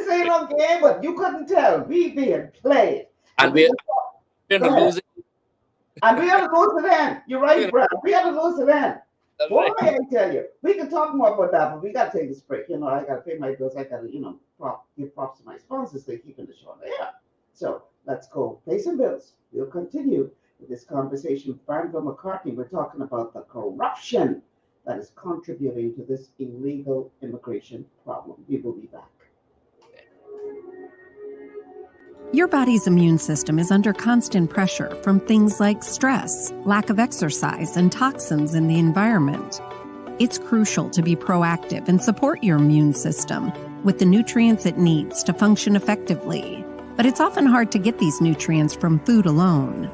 ain't no game, but you couldn't tell. We being played. And we're losing. And we are the losing end. You're right, Brad. We are the losing end. Boy, right. I tell you, we can talk more about that, but we got to take this break. You know, I got to pay my bills. I got to, give props to my sponsors. They're keeping the show on the air. So let's go pay some bills. We'll continue with this conversation with Branville McCartney. We're talking about the corruption that is contributing to this illegal immigration problem. We will be back. Your body's immune system is under constant pressure from things like stress, lack of exercise, and toxins in the environment. It's crucial to be proactive and support your immune system with the nutrients it needs to function effectively. But it's often hard to get these nutrients from food alone.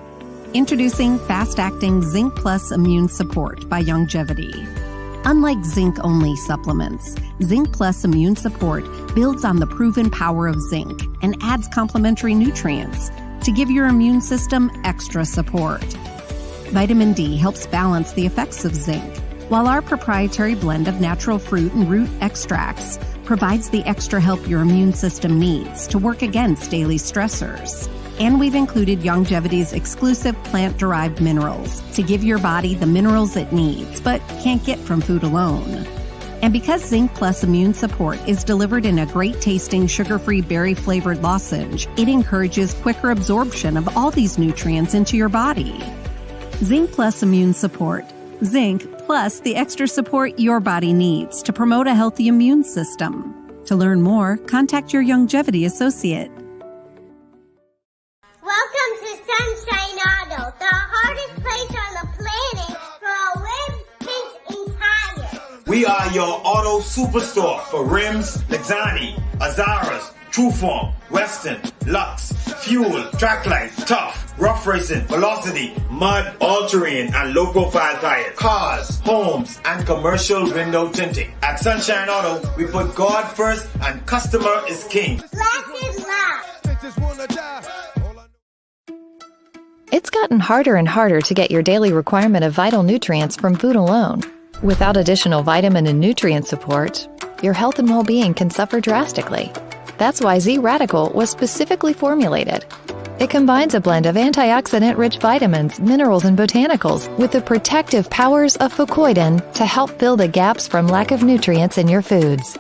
Introducing fast-acting Zinc Plus Immune Support by Longevity. Unlike zinc-only supplements, Zinc Plus Immune Support builds on the proven power of zinc and adds complementary nutrients to give your immune system extra support. Vitamin D helps balance the effects of zinc, while our proprietary blend of natural fruit and root extracts provides the extra help your immune system needs to work against daily stressors. And we've included Longevity's exclusive plant-derived minerals to give your body the minerals it needs, but can't get from food alone. And because Zinc Plus Immune Support is delivered in a great-tasting, sugar-free, berry-flavored lozenge, it encourages quicker absorption of all these nutrients into your body. Zinc Plus Immune Support. Zinc plus the extra support your body needs to promote a healthy immune system. To learn more, contact your Longevity associate. Welcome to Sunshine Auto, the hardest place on the planet for rims, paints, and tires. We are your auto superstore for rims, Lexani, Azaras, Trueform, Western, Lux, Fuel, Track Life, Tough, Rough Racing, Velocity, Mud, All-Terrain, and low-profile tires. Cars, homes, and commercial window tinting. At Sunshine Auto, we put God first and customer is king. Blessed love. It's gotten harder and harder to get your daily requirement of vital nutrients from food alone. Without additional vitamin and nutrient support, your health and well-being can suffer drastically. That's why Z-Radical was specifically formulated. It combines a blend of antioxidant-rich vitamins, minerals, and botanicals with the protective powers of fucoidan to help fill the gaps from lack of nutrients in your foods.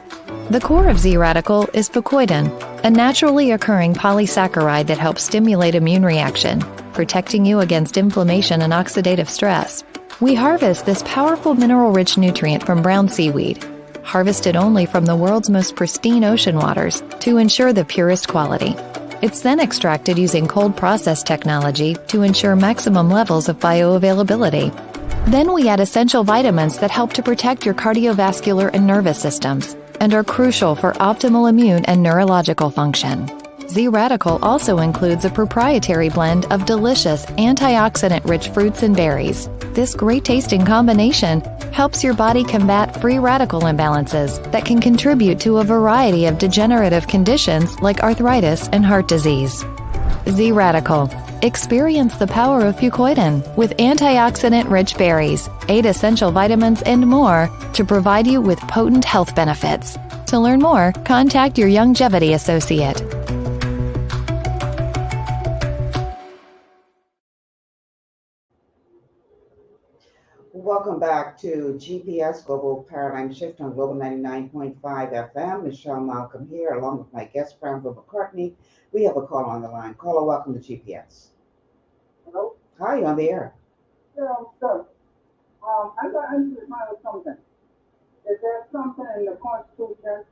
The core of Z-Radical is fucoidan, a naturally occurring polysaccharide that helps stimulate immune reaction, protecting you against inflammation and oxidative stress. We harvest this powerful mineral-rich nutrient from brown seaweed, harvested only from the world's most pristine ocean waters to ensure the purest quality. It's then extracted using cold process technology to ensure maximum levels of bioavailability. Then we add essential vitamins that help to protect your cardiovascular and nervous systems and are crucial for optimal immune and neurological function. Z-Radical also includes a proprietary blend of delicious antioxidant-rich fruits and berries. This great-tasting combination helps your body combat free radical imbalances that can contribute to a variety of degenerative conditions like arthritis and heart disease. Z-Radical. Experience the power of fucoidan with antioxidant-rich berries, 8 essential vitamins, and more to provide you with potent health benefits. To learn more, contact your Longevity associate. Welcome back to GPS Global Paradigm Shift on Global 99.5 FM. Michelle Malcolm here, along with my guest, Branville McCartney. We have a call on the line. Caller, welcome to GPS. Hello? Hi, you're on the air. Yeah, sir. I got to ask you something. Is there something in the Constitution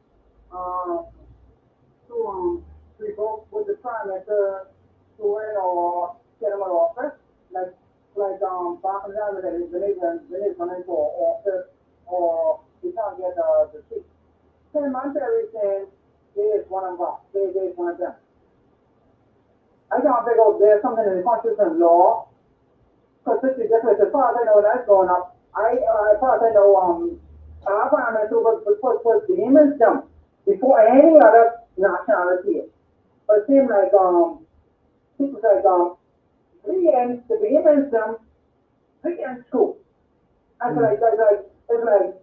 to revoke with the Prime Minister to win or get him out of office? Like back in the time when he's running for office or he can't get the seat. Parliamentary saying there is one of us, there is one of them. I can't figure out there's something in the Constitution law because this is just as far as I know that's going up. As far as I know, our prime minister was Bahamians them before any other nationality. But it seemed like people like the Bahamians them school. And it's like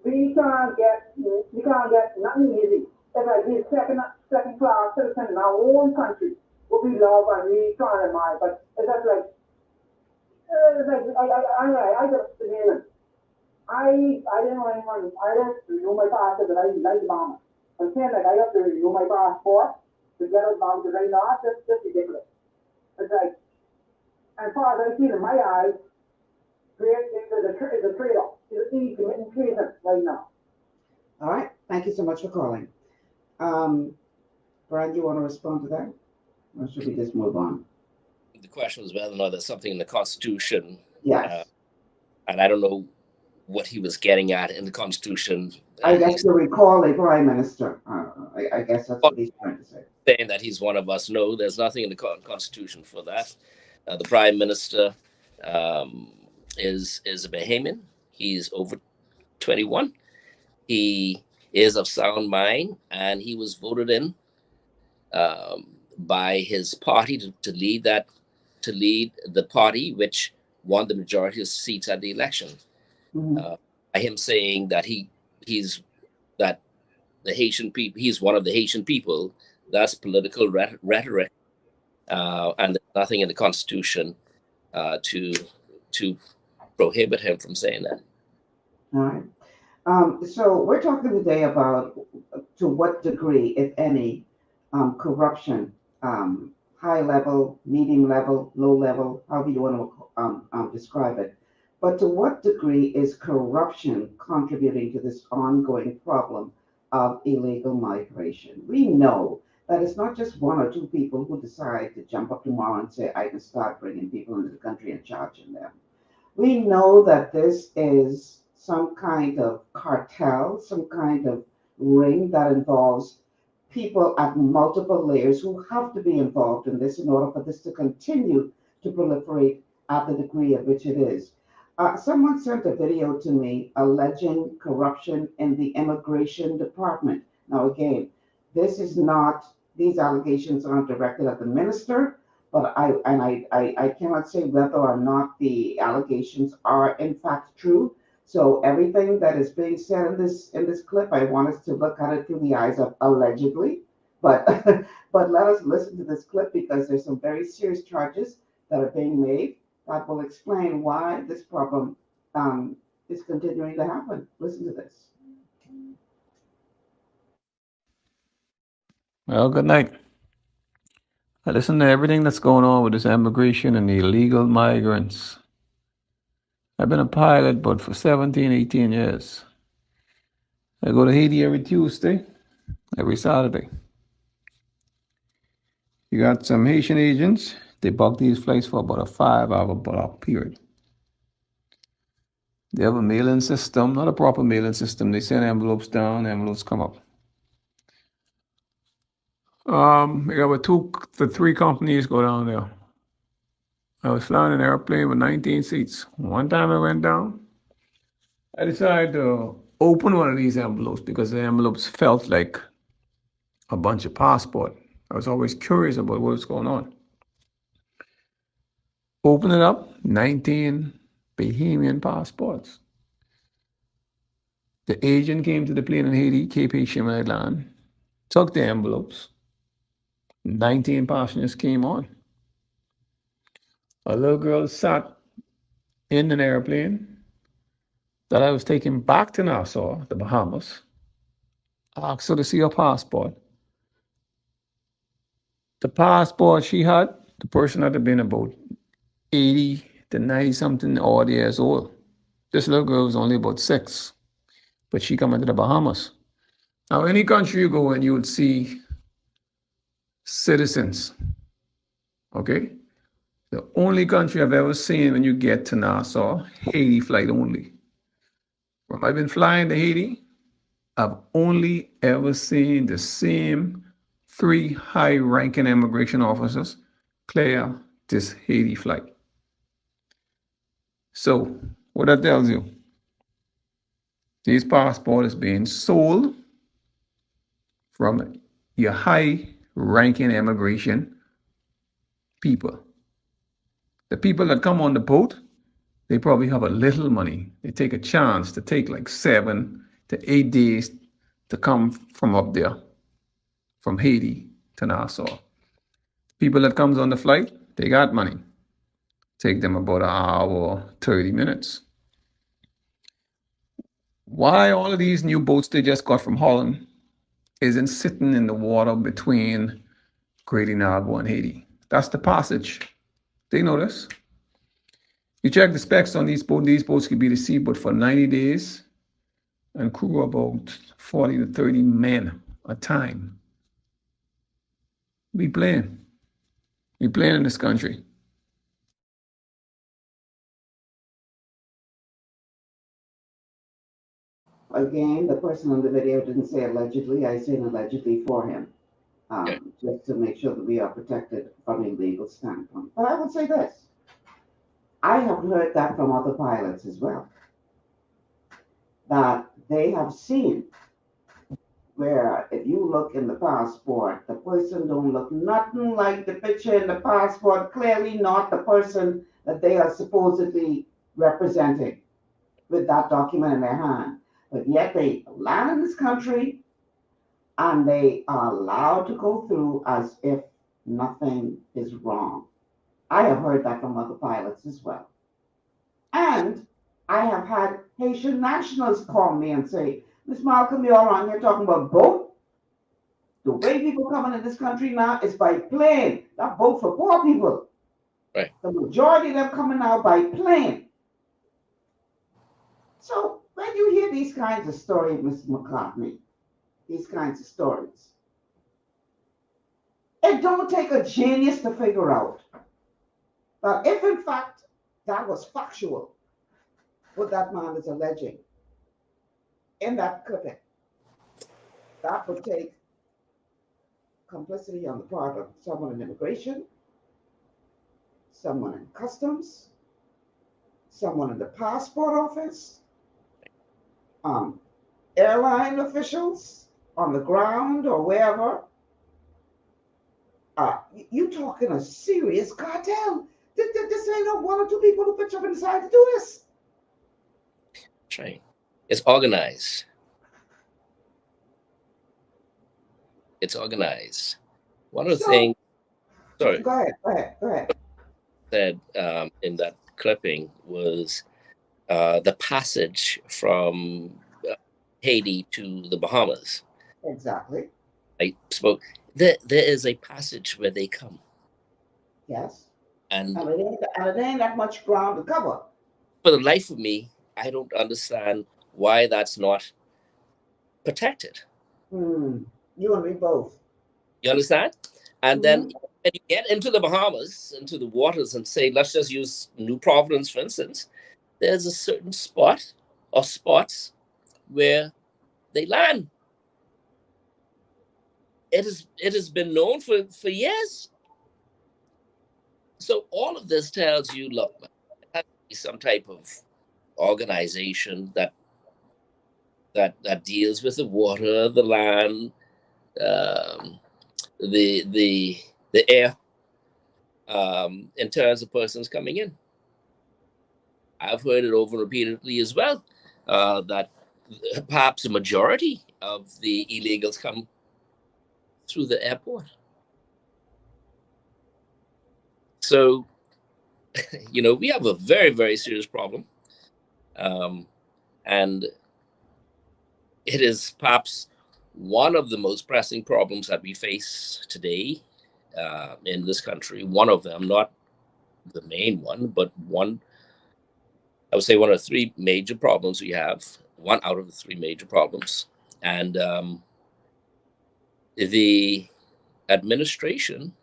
we can't get nothing easy. It's like we're second class citizen in our own country. What we love and we try to admire, but it's just like I just didn't. I didn't know anyone. I didn't renew my passport, but I like Obama. I'm saying that I have to renew my passport to get out now because right now it's just ridiculous. It's like, as far as I see in my eyes, it's a trade-off. He's committing treason right now. All right. Thank you so much for calling. Brian, you want to respond to that? Or should we just move on? The question was whether or not there's something in the Constitution. Yes. And I don't know what he was getting at in the Constitution. I guess to recall a prime minister. I guess that's what he's trying to say. Saying that he's one of us. No, there's nothing in the Constitution for that. The prime minister is a Bahamian. He's over 21. He is of sound mind, and he was voted in by his party to lead the party which won the majority of seats at the election. By him saying that he's the Haitian people, he's one of the Haitian people. That's political rhetoric, and there's nothing in the Constitution to prohibit him from saying that. All right. So we're talking today about to what degree, if any, corruption, high level, medium level, low level, however you want to describe it. But to what degree is corruption contributing to this ongoing problem of illegal migration? We know that it's not just one or two people who decide to jump up tomorrow and say, I can start bringing people into the country and charging them. We know that this is some kind of cartel, some kind of ring that involves people at multiple layers who have to be involved in this in order for this to continue to proliferate at the degree at which it is. Someone sent a video to me alleging corruption in the immigration department. Now, again, these allegations aren't directed at the minister, but I cannot say whether or not the allegations are in fact true. So everything that is being said in this clip, I want us to look at it through the eyes of allegedly. But but let us listen to this clip because there's some very serious charges that are being made that will explain why this problem is continuing to happen. Listen to this. Well, good night. I listen to everything that's going on with this immigration and the illegal migrants. I've been a pilot, but for 17, 18 years. I go to Haiti every Tuesday, every Saturday. You got some Haitian agents, they book these flights for about a 5-hour block period. They have a mailing system, not a proper mailing system. They send envelopes down, envelopes come up. We got the 3 companies go down there. I was flying an airplane with 19 seats. One time I went down, I decided to open one of these envelopes because the envelopes felt like a bunch of passport. I was always curious about what was going on. Open it up, 19 Bahamian passports. The agent came to the plane in Haiti, Cape Haitian Island, took the envelopes. 19 passengers came on. A little girl sat in an airplane that I was taking back to Nassau, the Bahamas. I asked her to see her passport. The passport she had, the person had been about 80 to 90 something odd years old. This little girl was only about 6, but she come into the Bahamas. Now, any country you go in, you would see citizens, okay? The only country I've ever seen when you get to Nassau, Haiti flight only. When I've been flying to Haiti, I've only ever seen the same 3 high-ranking immigration officers clear this Haiti flight. So what that tells you, this passport is being sold from your high-ranking immigration people. The people that come on the boat, they probably have a little money. They take a chance to take like 7 to 8 days to come from up there, from Haiti to Nassau. People that comes on the flight, they got money. Take them about an hour, 30 minutes. Why all of these new boats they just got from Holland isn't sitting in the water between Great Inagua and Haiti? That's the passage. They know this. You check the specs on these boats. These boats could be the seaboat for 90 days and crew about 40 to 30 men a time. We playing. We playing in this country. Again, the person on the video didn't say allegedly. I say allegedly for him, just to make sure that we are protected from a legal standpoint. But I would say this. I have heard that from other pilots as well, that they have seen where if you look in the passport, the person don't look nothing like the picture in the passport, clearly not the person that they are supposedly representing with that document in their hand. But yet they land in this country and they are allowed to go through as if nothing is wrong. I have heard that from other pilots as well. And I have had Haitian nationals call me and say, Miss Malcolm, you're around here talking about boat. The way people coming in this country now is by plane, not boat for poor people. Right. The majority of them coming out by plane. So when you hear these kinds of stories, Mr. McCartney, these kinds of stories, it don't take a genius to figure out that if in fact that was factual, what that man is alleging in that clipping, that would take complicity on the part of someone in immigration, someone in customs, someone in the passport office, airline officials on the ground or wherever. You talking a serious cartel. This ain't no 1 or 2 people who pitch up and decide to do this. Right. It's organized. It's organized. One of the things, sorry. Go ahead. Said in that clipping was the passage from Haiti to the Bahamas. Exactly. I spoke. There is a passage where they come. Yes. And it ain't that much ground to cover. For the life of me, I don't understand why that's not protected. You and me both. You understand? And then when you get into the Bahamas, into the waters, and say, let's just use New Providence, for instance, there's a certain spot or spots where they land. It has been known for years. So all of this tells you, look, it has to be some type of organization that deals with the water, the land, the air, in terms of persons coming in. I've heard it over repeatedly as well, that perhaps a majority of the illegals come through the airport. So, we have a very, very serious problem. And it is perhaps one of the most pressing problems that we face today in this country. One of them, not the main one, but one, I would say one of the 3 major problems we have, one out of the 3 major problems. And the administration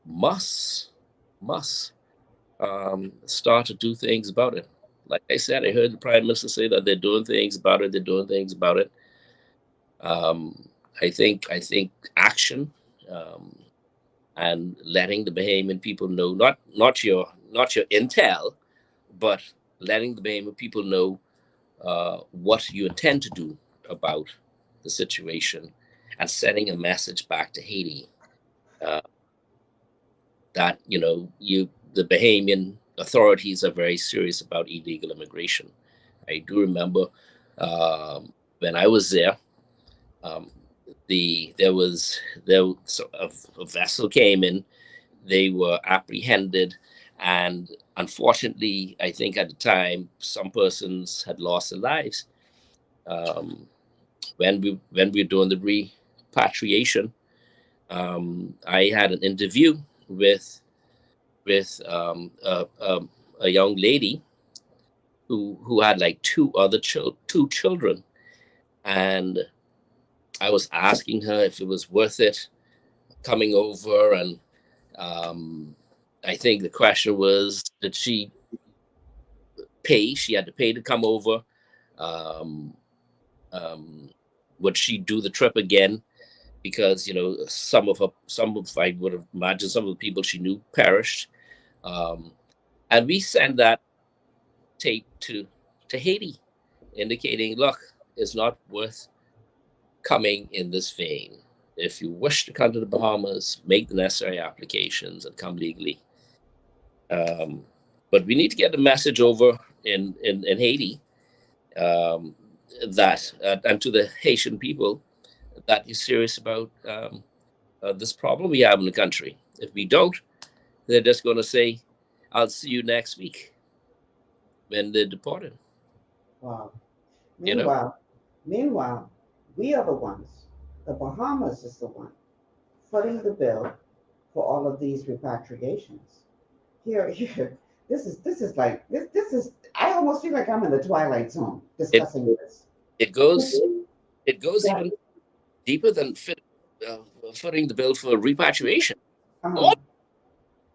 must start to do things about it. Like I said, I heard the Prime Minister say that they're doing things about it. I think action and letting the Bahamian people know, not your not your intel, but letting the Bahamian people know what you intend to do about the situation, and sending a message back to Haiti that the Bahamian authorities are very serious about illegal immigration. I do remember when I was there, there was a vessel came in. They were apprehended, and unfortunately, I think at the time some persons had lost their lives. When we were doing the repatriation, I had an interview with a young lady who had like two children, and I was asking her if it was worth it coming over, and I think the question was, did she pay? She had to pay to come over. Would she do the trip again? Because some of I would have imagined some of the people she knew perished, and we sent that tape to Haiti, indicating, look, it's not worth coming in this vein. If you wish to come to the Bahamas, make the necessary applications and come legally. But we need to get the message over in Haiti, that and to the Haitian people, that you're serious about this problem we have in the country. If we don't, they're just going to say, I'll see you next week when they're deported. Wow. You know? Meanwhile, we are the ones, the Bahamas is the one footing the bill for all of these repatriations. Here, this is I almost feel like I'm in the Twilight Zone discussing this. It goes even deeper than footing the bill for repatriation.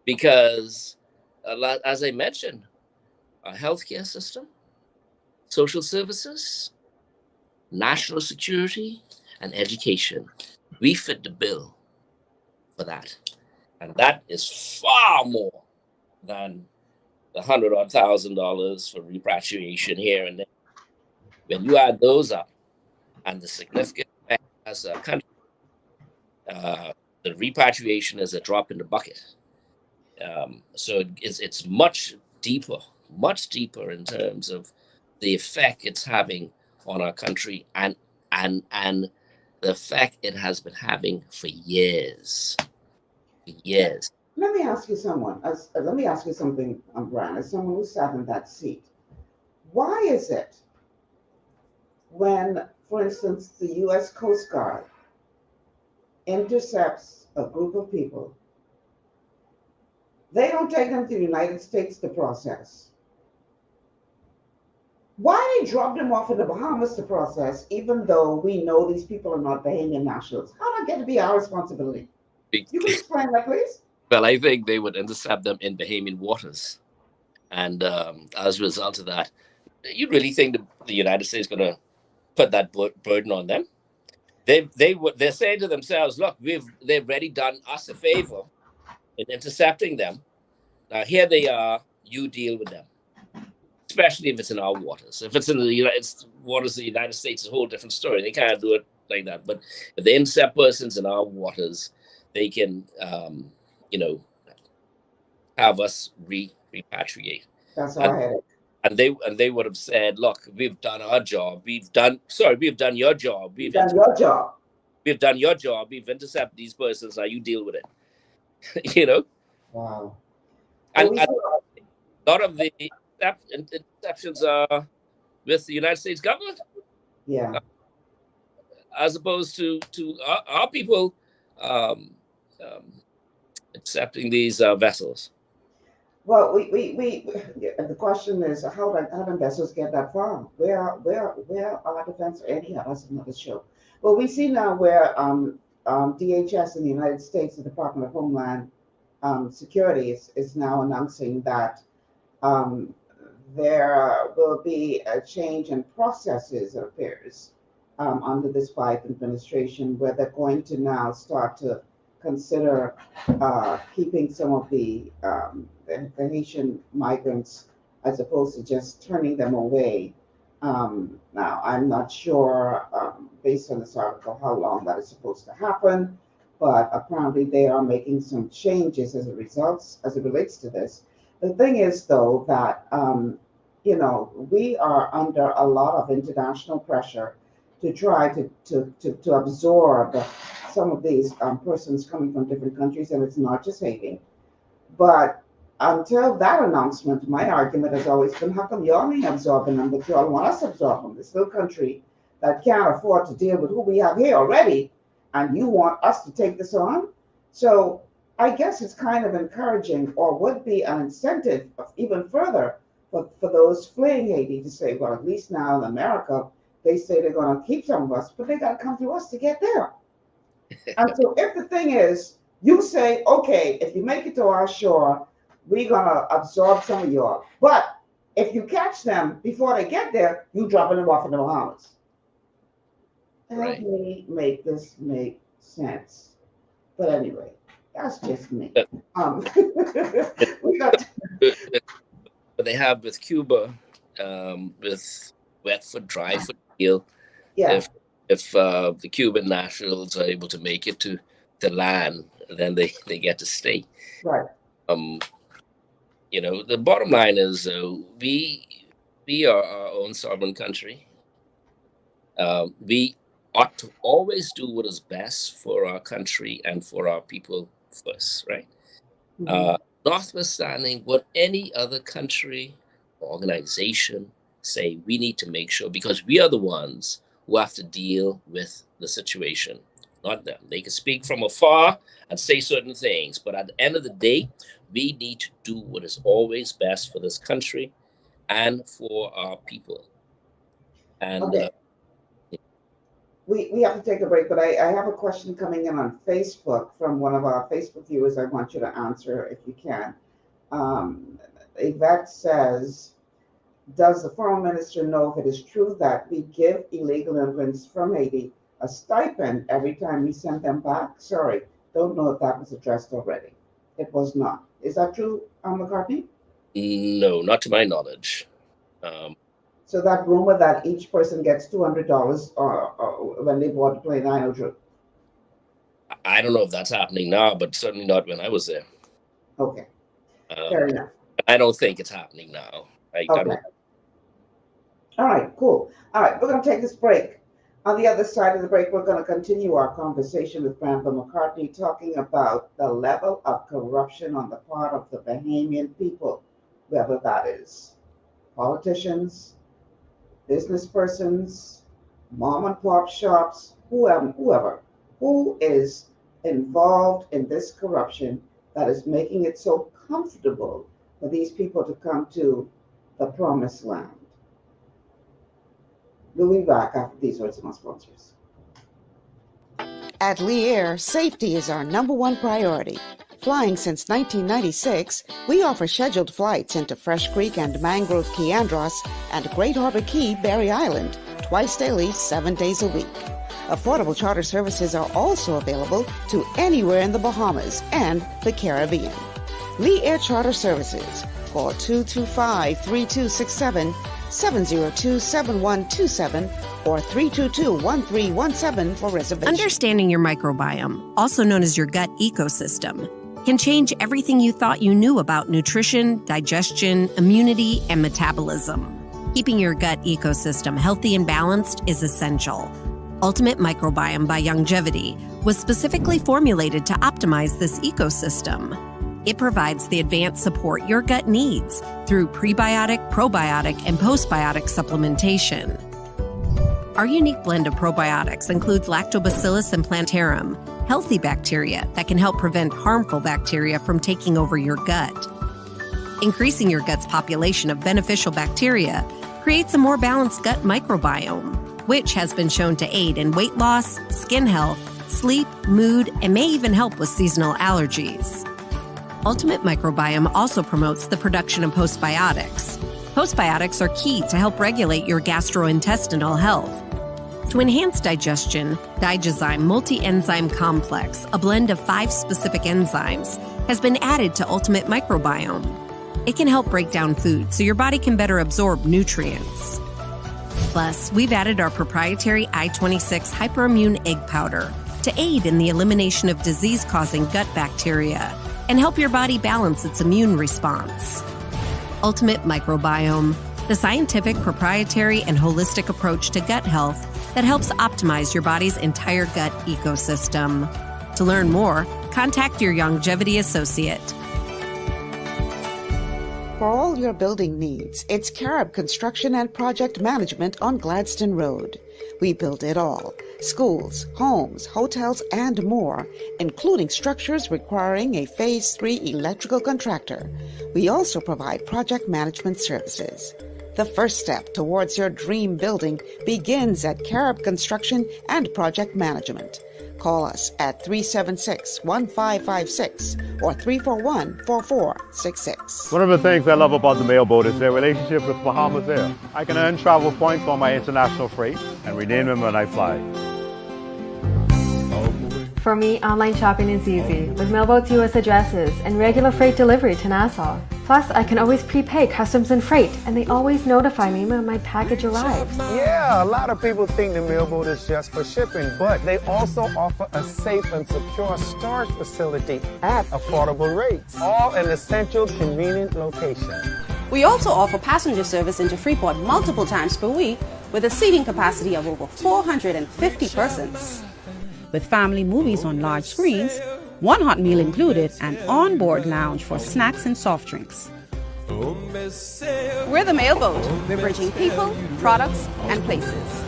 Because, as I mentioned, our healthcare system, social services, national security, and education, we fit the bill for that. And that is far more than the $100,000 for repatriation here and there. When you add those up and the significant effect as a country, the repatriation is a drop in the bucket. So it's much deeper in terms of the effect it's having on our country, and the effect it has been having for years. Let me ask you something, Brian, as someone who sat in that seat. Why is it when, for instance, the U.S. Coast Guard intercepts a group of people, they don't take them to the United States to process? Why they drop them off in the Bahamas to process, even though we know these people are not Bahamian nationals? How did that get to be our responsibility? You can explain that, please? Well, I think they would intercept them in Bahamian waters. And as a result of that, you really think the United States is going to put that burden on them? They're saying to themselves, look, they've already done us a favor in intercepting them. Now here they are, you deal with them. Especially if it's in our waters. If it's in the waters of the United States, it's a whole different story. They can't do it like that. But if they intercept persons in our waters, they can, have us repatriate. That's all I had. And they would have said, look, we've done our job. We've done your job. We've done your job. We've intercepted these persons. Now you deal with it. Wow. And a lot of the interceptions are with the United States government. Yeah. As opposed to our people accepting these vessels. Well, the question is, how do vessels get that far? Where are defense? Anyhow, that's another show. Well, we see now where DHS in the United States, the Department of Homeland Security, is now announcing that there will be a change in processes, it appears, under this Biden administration, where they're going to now start to consider keeping some of the Haitian migrants as opposed to just turning them away. Now, I'm not sure, based on this article, how long that is supposed to happen, but apparently they are making some changes as it relates to this. The thing is, though, that we are under a lot of international pressure to try to absorb some of these persons coming from different countries, and it's not just Haiti. But until that announcement, my argument has always been, how come y'all ain't absorbing them, but y'all want us to absorb them? This little country that can't afford to deal with who we have here already, and you want us to take this on? So I guess it's kind of encouraging, or would be an incentive even further for those fleeing Haiti to say, well, at least now in America, they say they're going to keep some of us, but they got to come through us to get there. And so if the thing is, you say, okay, if you make it to our shore, we're going to absorb some of y'all. But if you catch them before they get there, you dropping them off in the Bahamas. Help me make this make sense. But anyway, that's just me. We got But they have with Cuba, with wet foot, dry foot deal. Yeah. If the Cuban nationals are able to make it to land, then they get to stay. Right. The bottom line is we are our own sovereign country. We ought to always do what is best for our country and for our people first, right? Mhm. Notwithstanding what any other country or organization say, we need to make sure, because we are the ones who have to deal with the situation, not them. They can speak from afar and say certain things, but at the end of the day, we need to do what is always best for this country and for our people. And Okay. We have to take a break, but I have a question coming in on Facebook from one of our Facebook viewers. I want you to answer if you can. Yvette says, does the foreign minister know if it is true that we give illegal immigrants from Haiti a stipend every time we send them back? Sorry, don't know if that was addressed already. It was not. Is that true, McCartney? No, not to my knowledge. So that rumor that each person gets $200 when they board the plane, I know true. I don't know if that's happening now, but certainly not when I was there. Okay, fair enough. I don't think it's happening now. I Okay. don't. All right, cool. All right, we're going to take this break. On the other side of the break, we're going to continue our conversation with Branville McCartney, talking about the level of corruption on the part of the Bahamian people, whether that is politicians, business persons, mom and pop shops, whoever, who is involved in this corruption that is making it so comfortable for these people to come to the promised land. We'll be back after these words from our sponsors. At Lee Air, safety is our #1 priority. Flying since 1996, we offer scheduled flights into Fresh Creek and Mangrove Key Andros and Great Harbor Key, Berry Island, twice daily, 7 days a week. Affordable charter services are also available to anywhere in the Bahamas and the Caribbean. Lee Air Charter Services. Call 225-3267, 702-7127, or 322-1317 for reservations. Understanding your microbiome, also known as your gut ecosystem, can change everything you thought you knew about nutrition, digestion, immunity, and metabolism. Keeping your gut ecosystem healthy and balanced is essential. Ultimate Microbiome by Longevity was specifically formulated to optimize this ecosystem. It provides the advanced support your gut needs through prebiotic, probiotic, and postbiotic supplementation. Our unique blend of probiotics includes Lactobacillus and Plantarum, healthy bacteria that can help prevent harmful bacteria from taking over your gut. Increasing your gut's population of beneficial bacteria creates a more balanced gut microbiome, which has been shown to aid in weight loss, skin health, sleep, mood, and may even help with seasonal allergies. Ultimate Microbiome also promotes the production of postbiotics. Postbiotics are key to help regulate your gastrointestinal health. To enhance digestion, Digizyme Multi-Enzyme Complex, a blend of 5 specific enzymes, has been added to Ultimate Microbiome. It can help break down food so your body can better absorb nutrients. Plus, we've added our proprietary I-26 hyperimmune egg powder to aid in the elimination of disease-causing gut bacteria and help your body balance its immune response. Ultimate Microbiome, the scientific, proprietary, and holistic approach to gut health that helps optimize your body's entire gut ecosystem. To learn more, contact your longevity associate. For all your building needs, it's Carib Construction and Project Management on Gladstone Road. We build it all: schools, homes, hotels, and more, including structures requiring a Phase 3 electrical contractor. We also provide project management services. The first step towards your dream building begins at Carib Construction and Project Management. Call us at 376-1556 or 341-4466. One of the things I love about the mailboat is their relationship with Bahamas Air. I can earn travel points on my international freight and redeem them when I fly. For me, online shopping is easy with Mailboat's U.S. addresses and regular freight delivery to Nassau. Plus, I can always prepay customs and freight, and they always notify me when my package arrives. Yeah, a lot of people think the Mailboat is just for shipping, but they also offer a safe and secure storage facility at affordable rates, all in a central, convenient location. We also offer passenger service into Freeport multiple times per week with a seating capacity of over 450 persons. With family movies on large screens, one hot meal included, and on-board lounge for snacks and soft drinks. We're the Mailboat. We're bridging people, products, and places.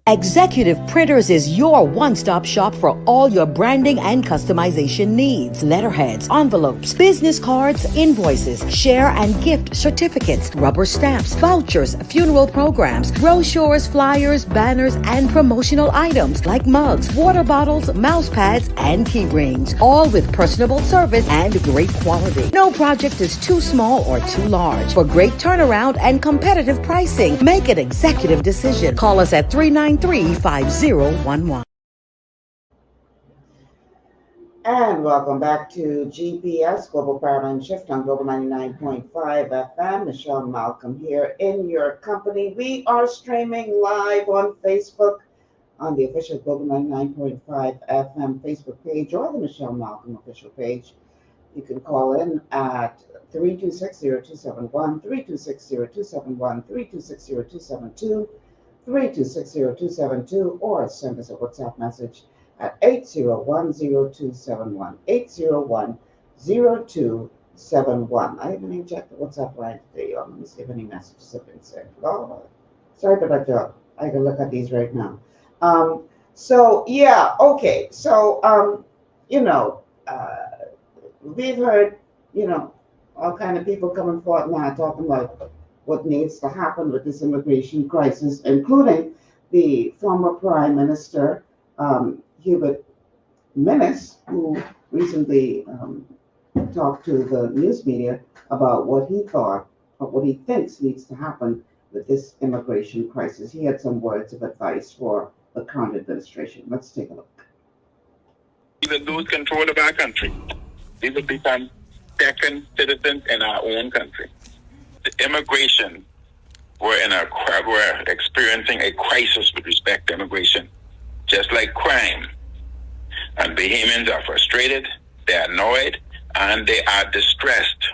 Executive Printers is your one-stop shop for all your branding and customization needs. Letterheads, envelopes, business cards, invoices, share and gift certificates, rubber stamps, vouchers, funeral programs, brochures, flyers, banners, and promotional items like mugs, water bottles, mouse pads, and key rings, all with personable service and great quality. No project is too small or too large. For great turnaround and competitive pricing, make an executive decision. Call us at 393-5011. And welcome back to GPS, Global Paradigm Shift on Global 99.5 FM. Michelle Malcolm here in your company. We are streaming live on Facebook on the official Global 99.5 FM Facebook page or the Michelle Malcolm official page. You can call in at 326-0271, 326-0271, 326-0272, 326-0272, or send us a WhatsApp message at 801-0271, 801-0271. I haven't even checked the WhatsApp line today. Let me see if any messages have been sent. Oh, sorry about that, Joe. I can look at these right now. We've heard, all kind of people coming forward now talking about what needs to happen with this immigration crisis, including the former Prime Minister, Hubert Minnis, who recently talked to the news media about what he thought, or what he thinks needs to happen with this immigration crisis. He had some words of advice for the current administration. Let's take a look. We will lose control of our country. We will become second citizens in our own country. The immigration, we're experiencing a crisis with respect to immigration, just like crime. And Bahamians are frustrated, they're annoyed, and they are distressed.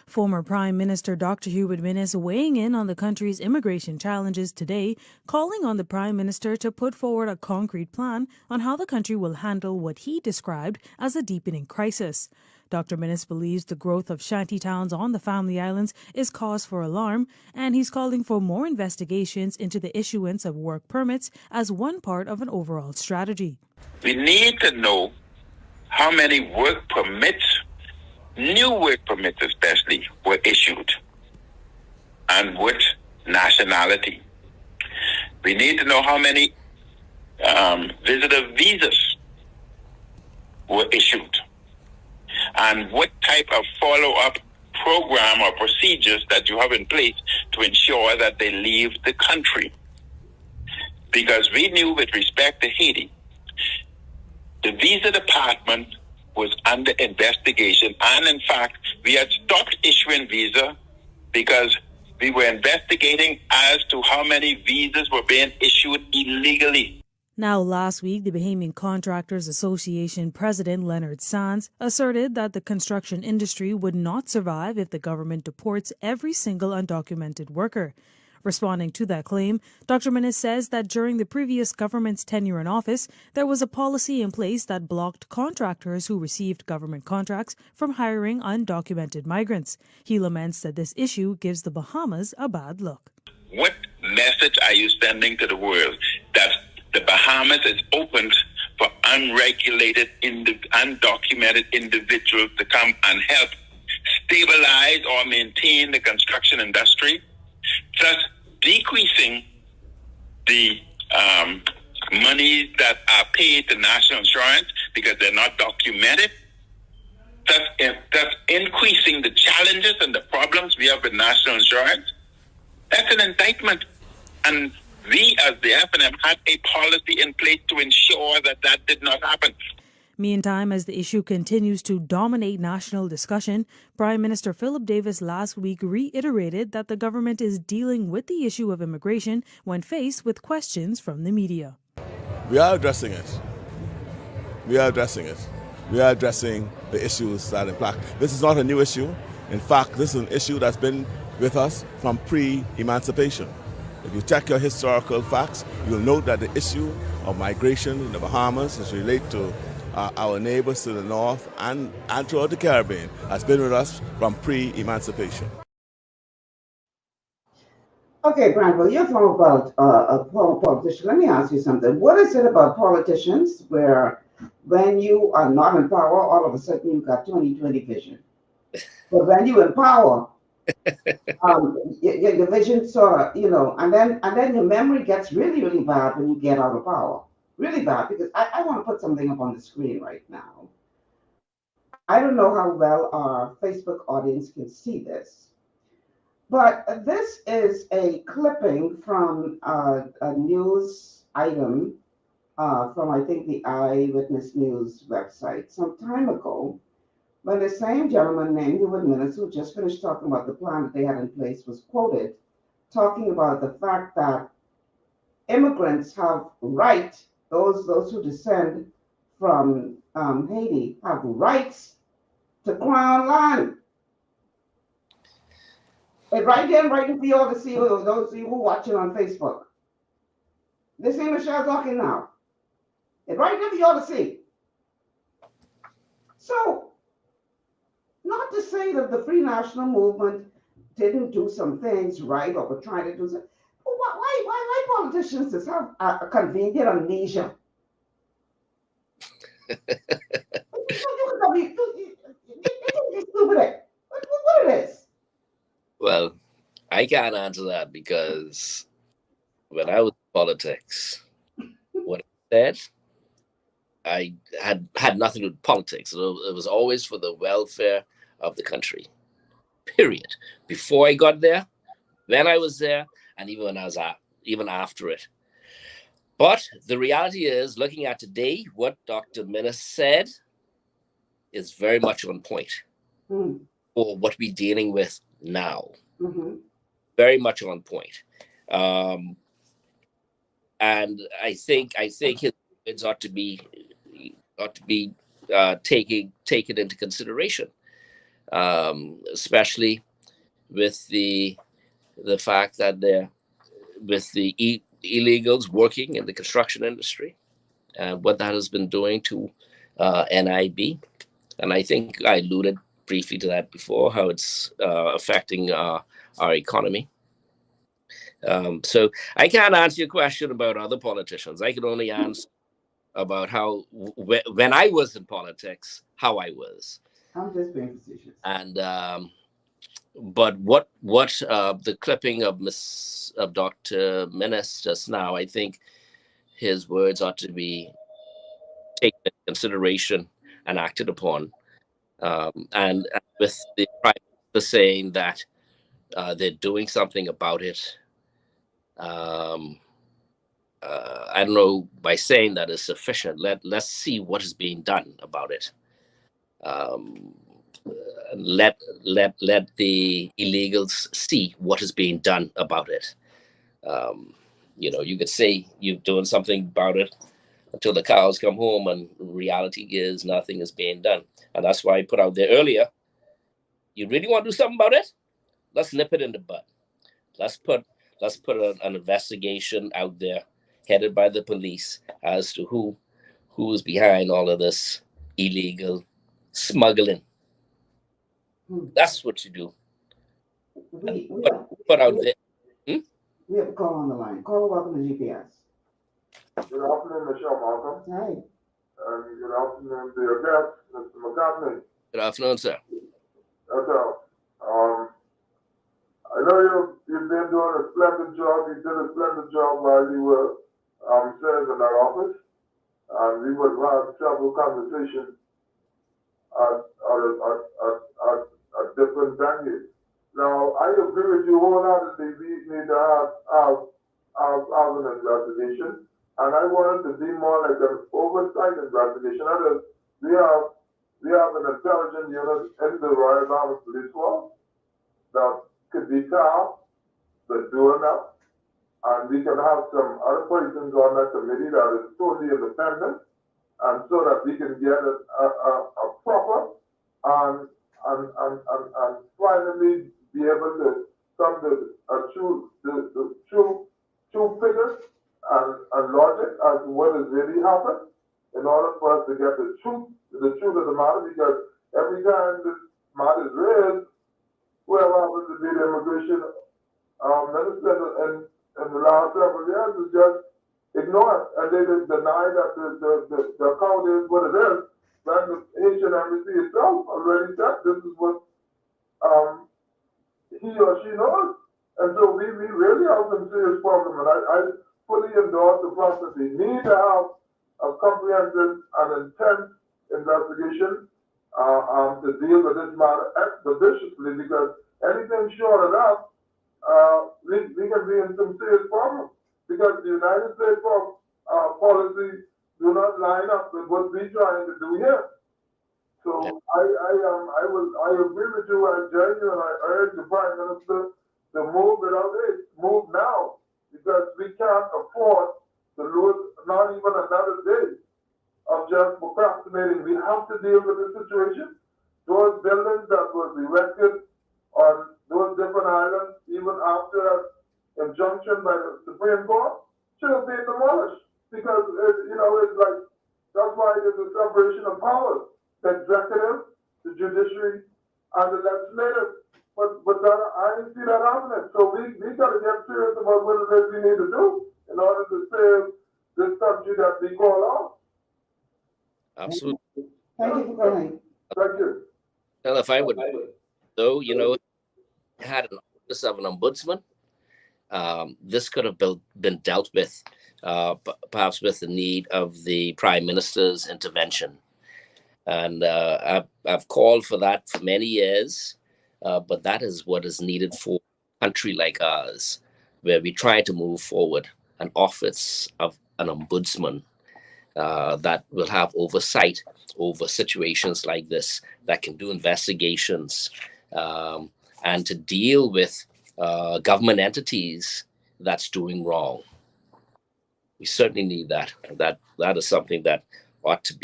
Former Prime Minister Dr. Hubert Minnis weighing in on the country's immigration challenges today, calling on the Prime Minister to put forward a concrete plan on how the country will handle what he described as a deepening crisis. Dr. Minnis believes the growth of shanty towns on the Family Islands is cause for alarm, and he's calling for more investigations into the issuance of work permits as one part of an overall strategy. We need to know how many work permits, new work permits especially, were issued, and what nationality. We need to know how many visitor visas were issued, and what type of follow-up program or procedures that you have in place to ensure that they leave the country. Because we knew with respect to Haiti, the visa department was under investigation. And in fact, we had stopped issuing visa because we were investigating as to how many visas were being issued illegally. Now, last week, the Bahamian Contractors Association President Leonard Sands asserted that the construction industry would not survive if the government deports every single undocumented worker. Responding to that claim, Dr. Menes says that during the previous government's tenure in office, there was a policy in place that blocked contractors who received government contracts from hiring undocumented migrants. He laments that this issue gives the Bahamas a bad look. What message are you sending to the world that the Bahamas is open for unregulated, undocumented individuals to come and help stabilize or maintain the construction industry, thus decreasing the monies that are paid to national insurance because they're not documented, thus increasing the challenges and the problems we have with national insurance? That's an indictment. And we, as the FNM, had a policy in place to ensure that that did not happen. Meantime, as the issue continues to dominate national discussion, Prime Minister Philip Davis last week reiterated that the government is dealing with the issue of immigration when faced with questions from the media. We are addressing it. We are addressing it. We are addressing the issues that impact. This is not a new issue. In fact, this is an issue that's been with us from pre-emancipation. If you check your historical facts, you'll note that the issue of migration in the Bahamas as relate to our neighbors to the north and throughout the Caribbean has been with us from pre-emancipation. Okay, Branville, you're from about a politician. Let me ask you something. What is it about politicians where when you are not in power, all of a sudden you've got 20/20 vision? But when you in power, your vision sort of, and then your memory gets really, really bad when you get out of power. Really bad, because I want to put something up on the screen right now. I don't know how well our Facebook audience can see this, but this is a clipping from a news item from, I think, the Eyewitness News website some time ago, when the same gentleman named Hubert Minnis, who just finished talking about the plan that they had in place, was quoted talking about the fact that immigrants have right, those who descend from Haiti have rights to crown land. It's right there, right in for you all to see, those of you who are watching on Facebook. This is Michelle talking now. It's right there for you all to see. So, not to say that the Free National Movement didn't do some things right or were trying to do something. Why politicians just have a convenient amnesia? What it is? Well, I can't answer that because when I was in politics, what I said, I had nothing to do with politics. It was always for the welfare of the country, period. Before I got there, when I was there, and even when I was even after it. But the reality is, looking at today, what Dr. Minnis said is very much on point for what we're dealing with now. Very much on point. And I think his words ought to be taken into consideration, especially with the fact that they're with the illegals working in the construction industry, what that has been doing to NIB. And I think I alluded briefly to that before, how it's affecting our economy. So I can't answer your question about other politicians. I can only answer about how, when I was in politics, how I was. I'm just being facetious. And but what the clipping of Dr. Minnis just now, I think his words ought to be taken into consideration and acted upon. And with the Prime saying that they're doing something about it. I don't know, by saying that is sufficient. Let's see what is being done about it. Let the illegals see what is being done about it. You could say you're doing something about it until the cows come home, and reality is nothing is being done. And that's why I put out there earlier, you really want to do something about it? Let's nip it in the bud. Let's put an investigation out there headed by the police as to who is behind all of this illegal smuggling. That's what you do. Put out there. We have a call on the line. Caller, welcome to GPS. Good afternoon, Michelle Malcolm. Hi. And good afternoon to your guest, Mr. McCartney. Good afternoon, sir. That's all. I know you've been doing a splendid job. You did a splendid job while you were serving in that office. And we would have several conversations at different venues. Now, I agree with you wholeheartedly. We need to have an investigation. And I want it to be more like an oversight investigation. That is, we have an intelligence unit in the Royal Army Police Force that could be tasked with doing that. And we can have some other persons on that committee that is totally independent, and so that we can get a proper and finally be able to come to a true figures and logic as to what has really happened, in order for us to get the truth of the matter. Because every time this matter is raised, whoever happens to be the immigration minister in the last several years is just ignored, and they just deny that the account is what it is, when the Haitian embassy itself already said this is what he or she knows. And so we really have some serious problem, and I fully endorse the process. We need to have a comprehensive and intense investigation to deal with this matter expeditiously, because anything short of that, we can be in some serious problems, because the United States policy do not line up with what we're trying to do here. So I agree with you, I genuinely, and I urge the Prime Minister to move without it, move now, because we can't afford to lose not even another day of just procrastinating. We have to deal with the situation. Those buildings that was erected on those different islands, even after an injunction by the Supreme Court, should have been demolished, because it's like, that's why there's a separation of powers: the executive, the judiciary, and the legislative. But that, I didn't see that happening. So we got to get serious about what it is we need to do in order to save this country that we call ours. Absolutely. Thank you for calling. Thank you. Well, if I would, though, had an office of an ombudsman, this could have been dealt with, perhaps with the need of the Prime Minister's intervention. And I've called for that for many years, but that is what is needed for a country like ours, where we try to move forward an office of an ombudsman that will have oversight over situations like this, that can do investigations, and to deal with government entities that's doing wrong. We certainly need that. That is something that ought to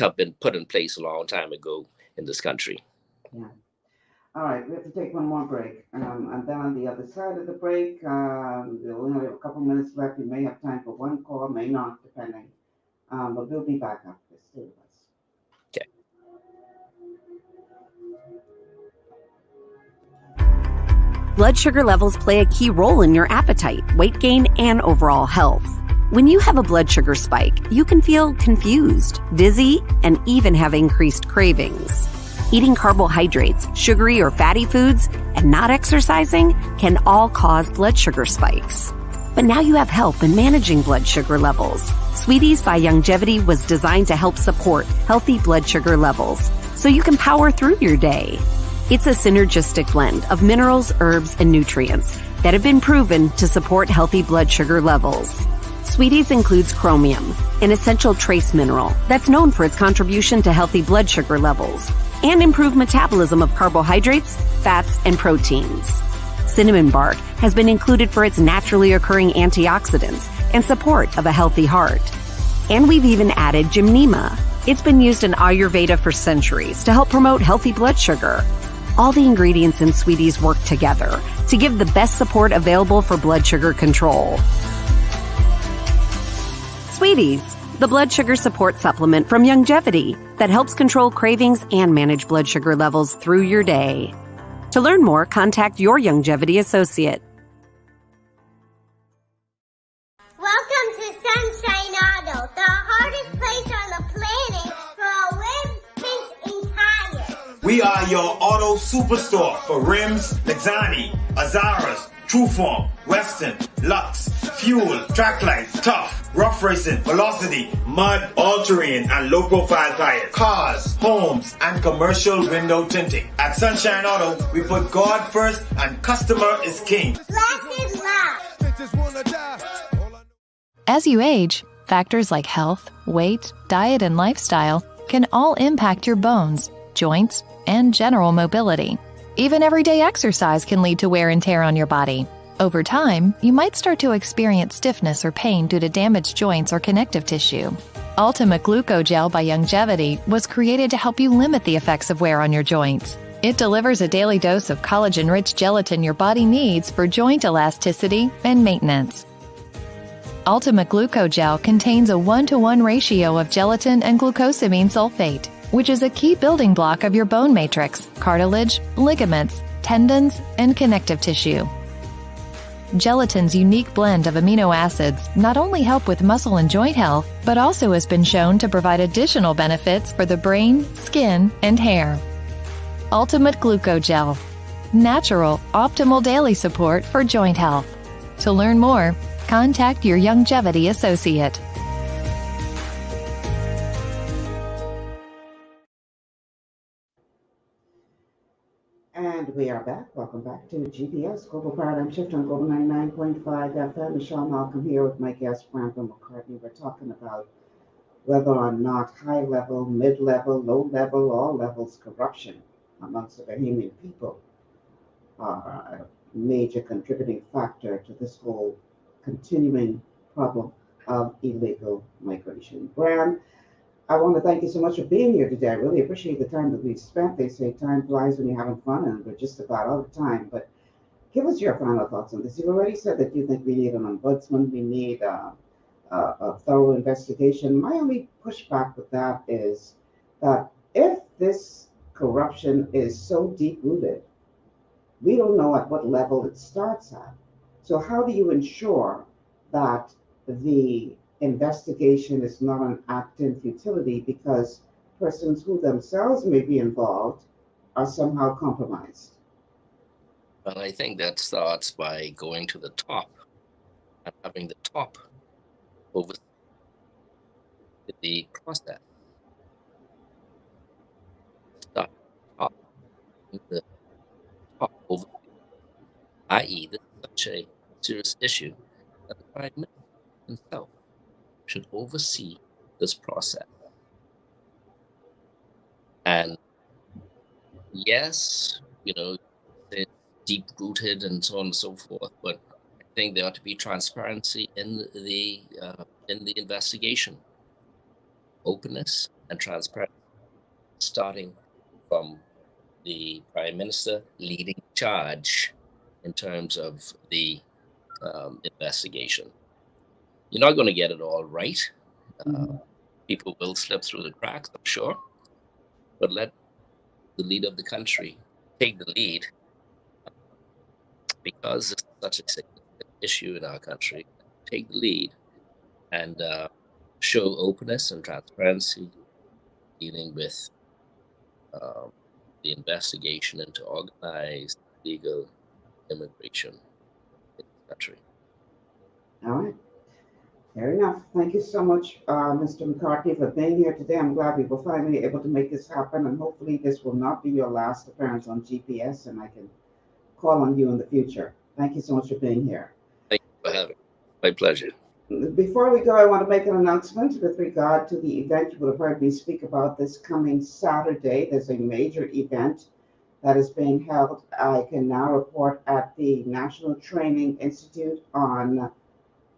have been put in place a long time ago in this country. Yeah. All right, we have to take one more break. And then on the other side of the break, we only have a couple minutes left. We may have time for one call, may not, depending. But we'll be back after this. Stay with us. Blood sugar levels play a key role in your appetite, weight gain, and overall health. When you have a blood sugar spike, you can feel confused, dizzy, and even have increased cravings. Eating carbohydrates, sugary or fatty foods, and not exercising can all cause blood sugar spikes. But now you have help in managing blood sugar levels. Sweeties by Youngevity was designed to help support healthy blood sugar levels so you can power through your day. It's a synergistic blend of minerals, herbs, and nutrients that have been proven to support healthy blood sugar levels. Sweeties includes chromium, an essential trace mineral that's known for its contribution to healthy blood sugar levels and improved metabolism of carbohydrates, fats, and proteins. Cinnamon bark has been included for its naturally occurring antioxidants and support of a healthy heart. And we've even added gymnema. It's been used in Ayurveda for centuries to help promote healthy blood sugar. All the ingredients in Sweeties work together to give the best support available for blood sugar control. Sweeties, the blood sugar support supplement from Youngevity that helps control cravings and manage blood sugar levels through your day. To learn more, contact your Youngevity associate. Welcome to Sunshine Auto, the hardest place on the planet for rims, paints, and tires. We are your auto superstore for rims, Lexani, Azaras, Trueform, Western, Lux, Fuel, Track Life, Tough, Rough Racing, Velocity, Mud, All-Terrain, and low-profile tires, cars, homes, and commercial window tinting. At Sunshine Auto, we put God first and customer is king. Blessed love. As you age, factors like health, weight, diet, and lifestyle can all impact your bones, joints, and general mobility. Even everyday exercise can lead to wear and tear on your body. Over time, you might start to experience stiffness or pain due to damaged joints or connective tissue. Ultimate Glucogel by Youngevity was created to help you limit the effects of wear on your joints. It delivers a daily dose of collagen-rich gelatin your body needs for joint elasticity and maintenance. Ultimate Glucogel contains a 1-to-1 ratio of gelatin and glucosamine sulfate, which is a key building block of your bone matrix, cartilage, ligaments, tendons, and connective tissue. Gelatin's unique blend of amino acids not only help with muscle and joint health, but also has been shown to provide additional benefits for the brain, skin, and hair. Ultimate Glucogel. Natural, optimal daily support for joint health. To learn more, contact your Youngevity associate. And we are back. Welcome back to GPS Global Paradigm Shift on Global 99.5 FM. Michelle Malcolm here with my guest, Branville McCartney. We're talking about whether or not high level, mid level, low level, all levels corruption amongst the Bahamian people are a major contributing factor to this whole continuing problem of illegal migration. Bran, I want to thank you so much for being here today. I really appreciate the time that we've spent. They say time flies when you're having fun, and we're just about out of time. But give us your final thoughts on this. You've already said that you think we need an ombudsman, we need a thorough investigation. My only pushback with that is that if this corruption is so deep-rooted, we don't know at what level it starts at. So how do you ensure that the investigation is not an act in futility because persons who themselves may be involved are somehow compromised? Well, I think that starts by going to the top and having the top over the process. Start top, the top over, i.e., this is such a serious issue that the Prime Minister himself should oversee this process. And yes, it's deep rooted and so on and so forth, but I think there ought to be transparency in the investigation, openness and transparency, starting from the Prime Minister leading charge in terms of the investigation. You're not going to get it all right. People will slip through the cracks, I'm sure, but let the leader of the country take the lead, because it's such a significant issue in our country. Take the lead and show openness and transparency dealing with the investigation into organized legal immigration in this country. All right. Fair enough. Thank you so much, Mr. McCartney, for being here today. I'm glad we were finally able to make this happen, and hopefully this will not be your last appearance on GPS, and I can call on you in the future. Thank you so much for being here. Thank you for having me. My pleasure. Before we go, I want to make an announcement with regard to the event you would have heard me speak about this coming Saturday. There's a major event that is being held, I can now report, at the National Training Institute on,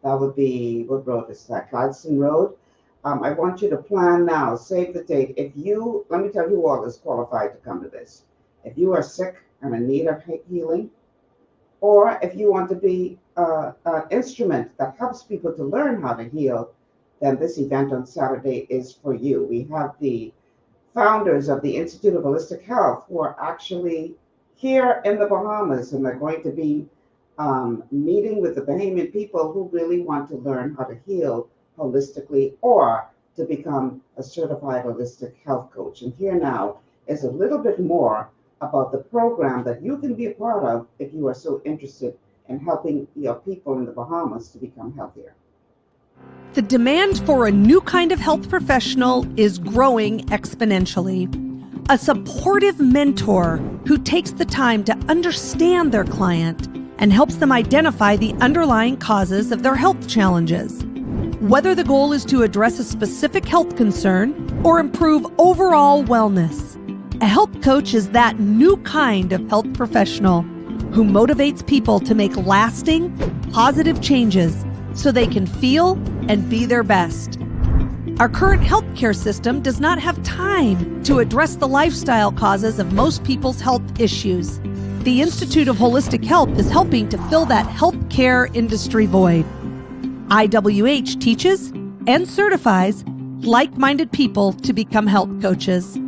that would be, what road is that? Gladstone Road. I want you to plan now, save the date. If you, let me tell you who all is qualified to come to this. If you are sick and in need of healing, or if you want to be an instrument that helps people to learn how to heal, then this event on Saturday is for you. We have the founders of the Institute of Holistic Health who are actually here in the Bahamas, and they're going to be meeting with the Bahamian people who really want to learn how to heal holistically or to become a certified holistic health coach. And here now is a little bit more about the program that you can be a part of if you are so interested in helping your people in the Bahamas to become healthier. The demand for a new kind of health professional is growing exponentially. A supportive mentor who takes the time to understand their client and helps them identify the underlying causes of their health challenges. Whether the goal is to address a specific health concern or improve overall wellness, a health coach is that new kind of health professional who motivates people to make lasting, positive changes so they can feel and be their best. Our current healthcare system does not have time to address the lifestyle causes of most people's health issues. The Institute of Holistic Health is helping to fill that healthcare industry void. IWH teaches and certifies like-minded people to become health coaches.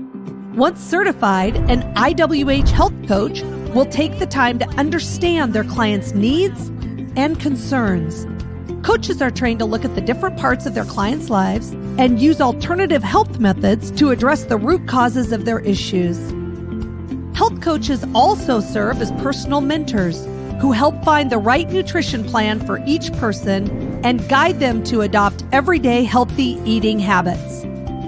Once certified, an IWH health coach will take the time to understand their clients' needs and concerns. Coaches are trained to look at the different parts of their clients' lives and use alternative health methods to address the root causes of their issues. Health coaches also serve as personal mentors who help find the right nutrition plan for each person and guide them to adopt everyday healthy eating habits.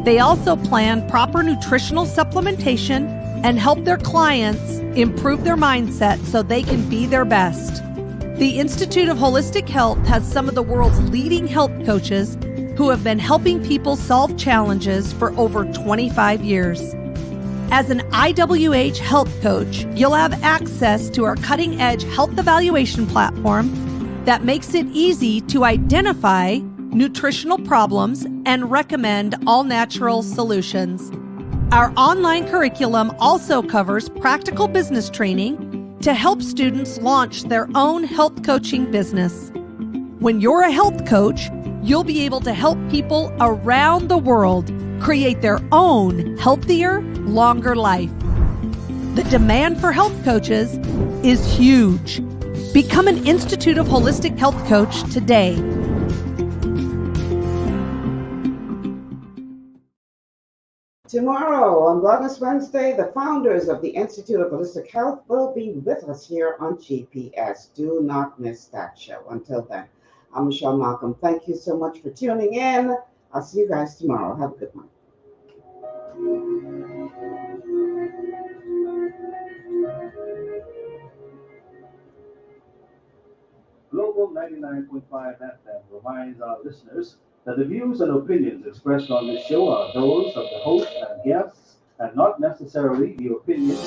They also plan proper nutritional supplementation and help their clients improve their mindset so they can be their best. The Institute of Holistic Health has some of the world's leading health coaches who have been helping people solve challenges for over 25 years. As an IWH health coach, you'll have access to our cutting-edge health evaluation platform that makes it easy to identify nutritional problems and recommend all-natural solutions. Our online curriculum also covers practical business training to help students launch their own health coaching business. When you're a health coach, you'll be able to help people around the world create their own healthier, longer life. The demand for health coaches is huge. Become an Institute of Holistic Health coach today. Tomorrow on Wellness Wednesday, the founders of the Institute of Holistic Health will be with us here on GPS. Do not miss that show. Until then, I'm Michelle Malcolm. Thank you so much for tuning in. I'll see you guys tomorrow. Have a good one. Global 99.5 FM reminds our listeners that the views and opinions expressed on this show are those of the host and guests and not necessarily the opinions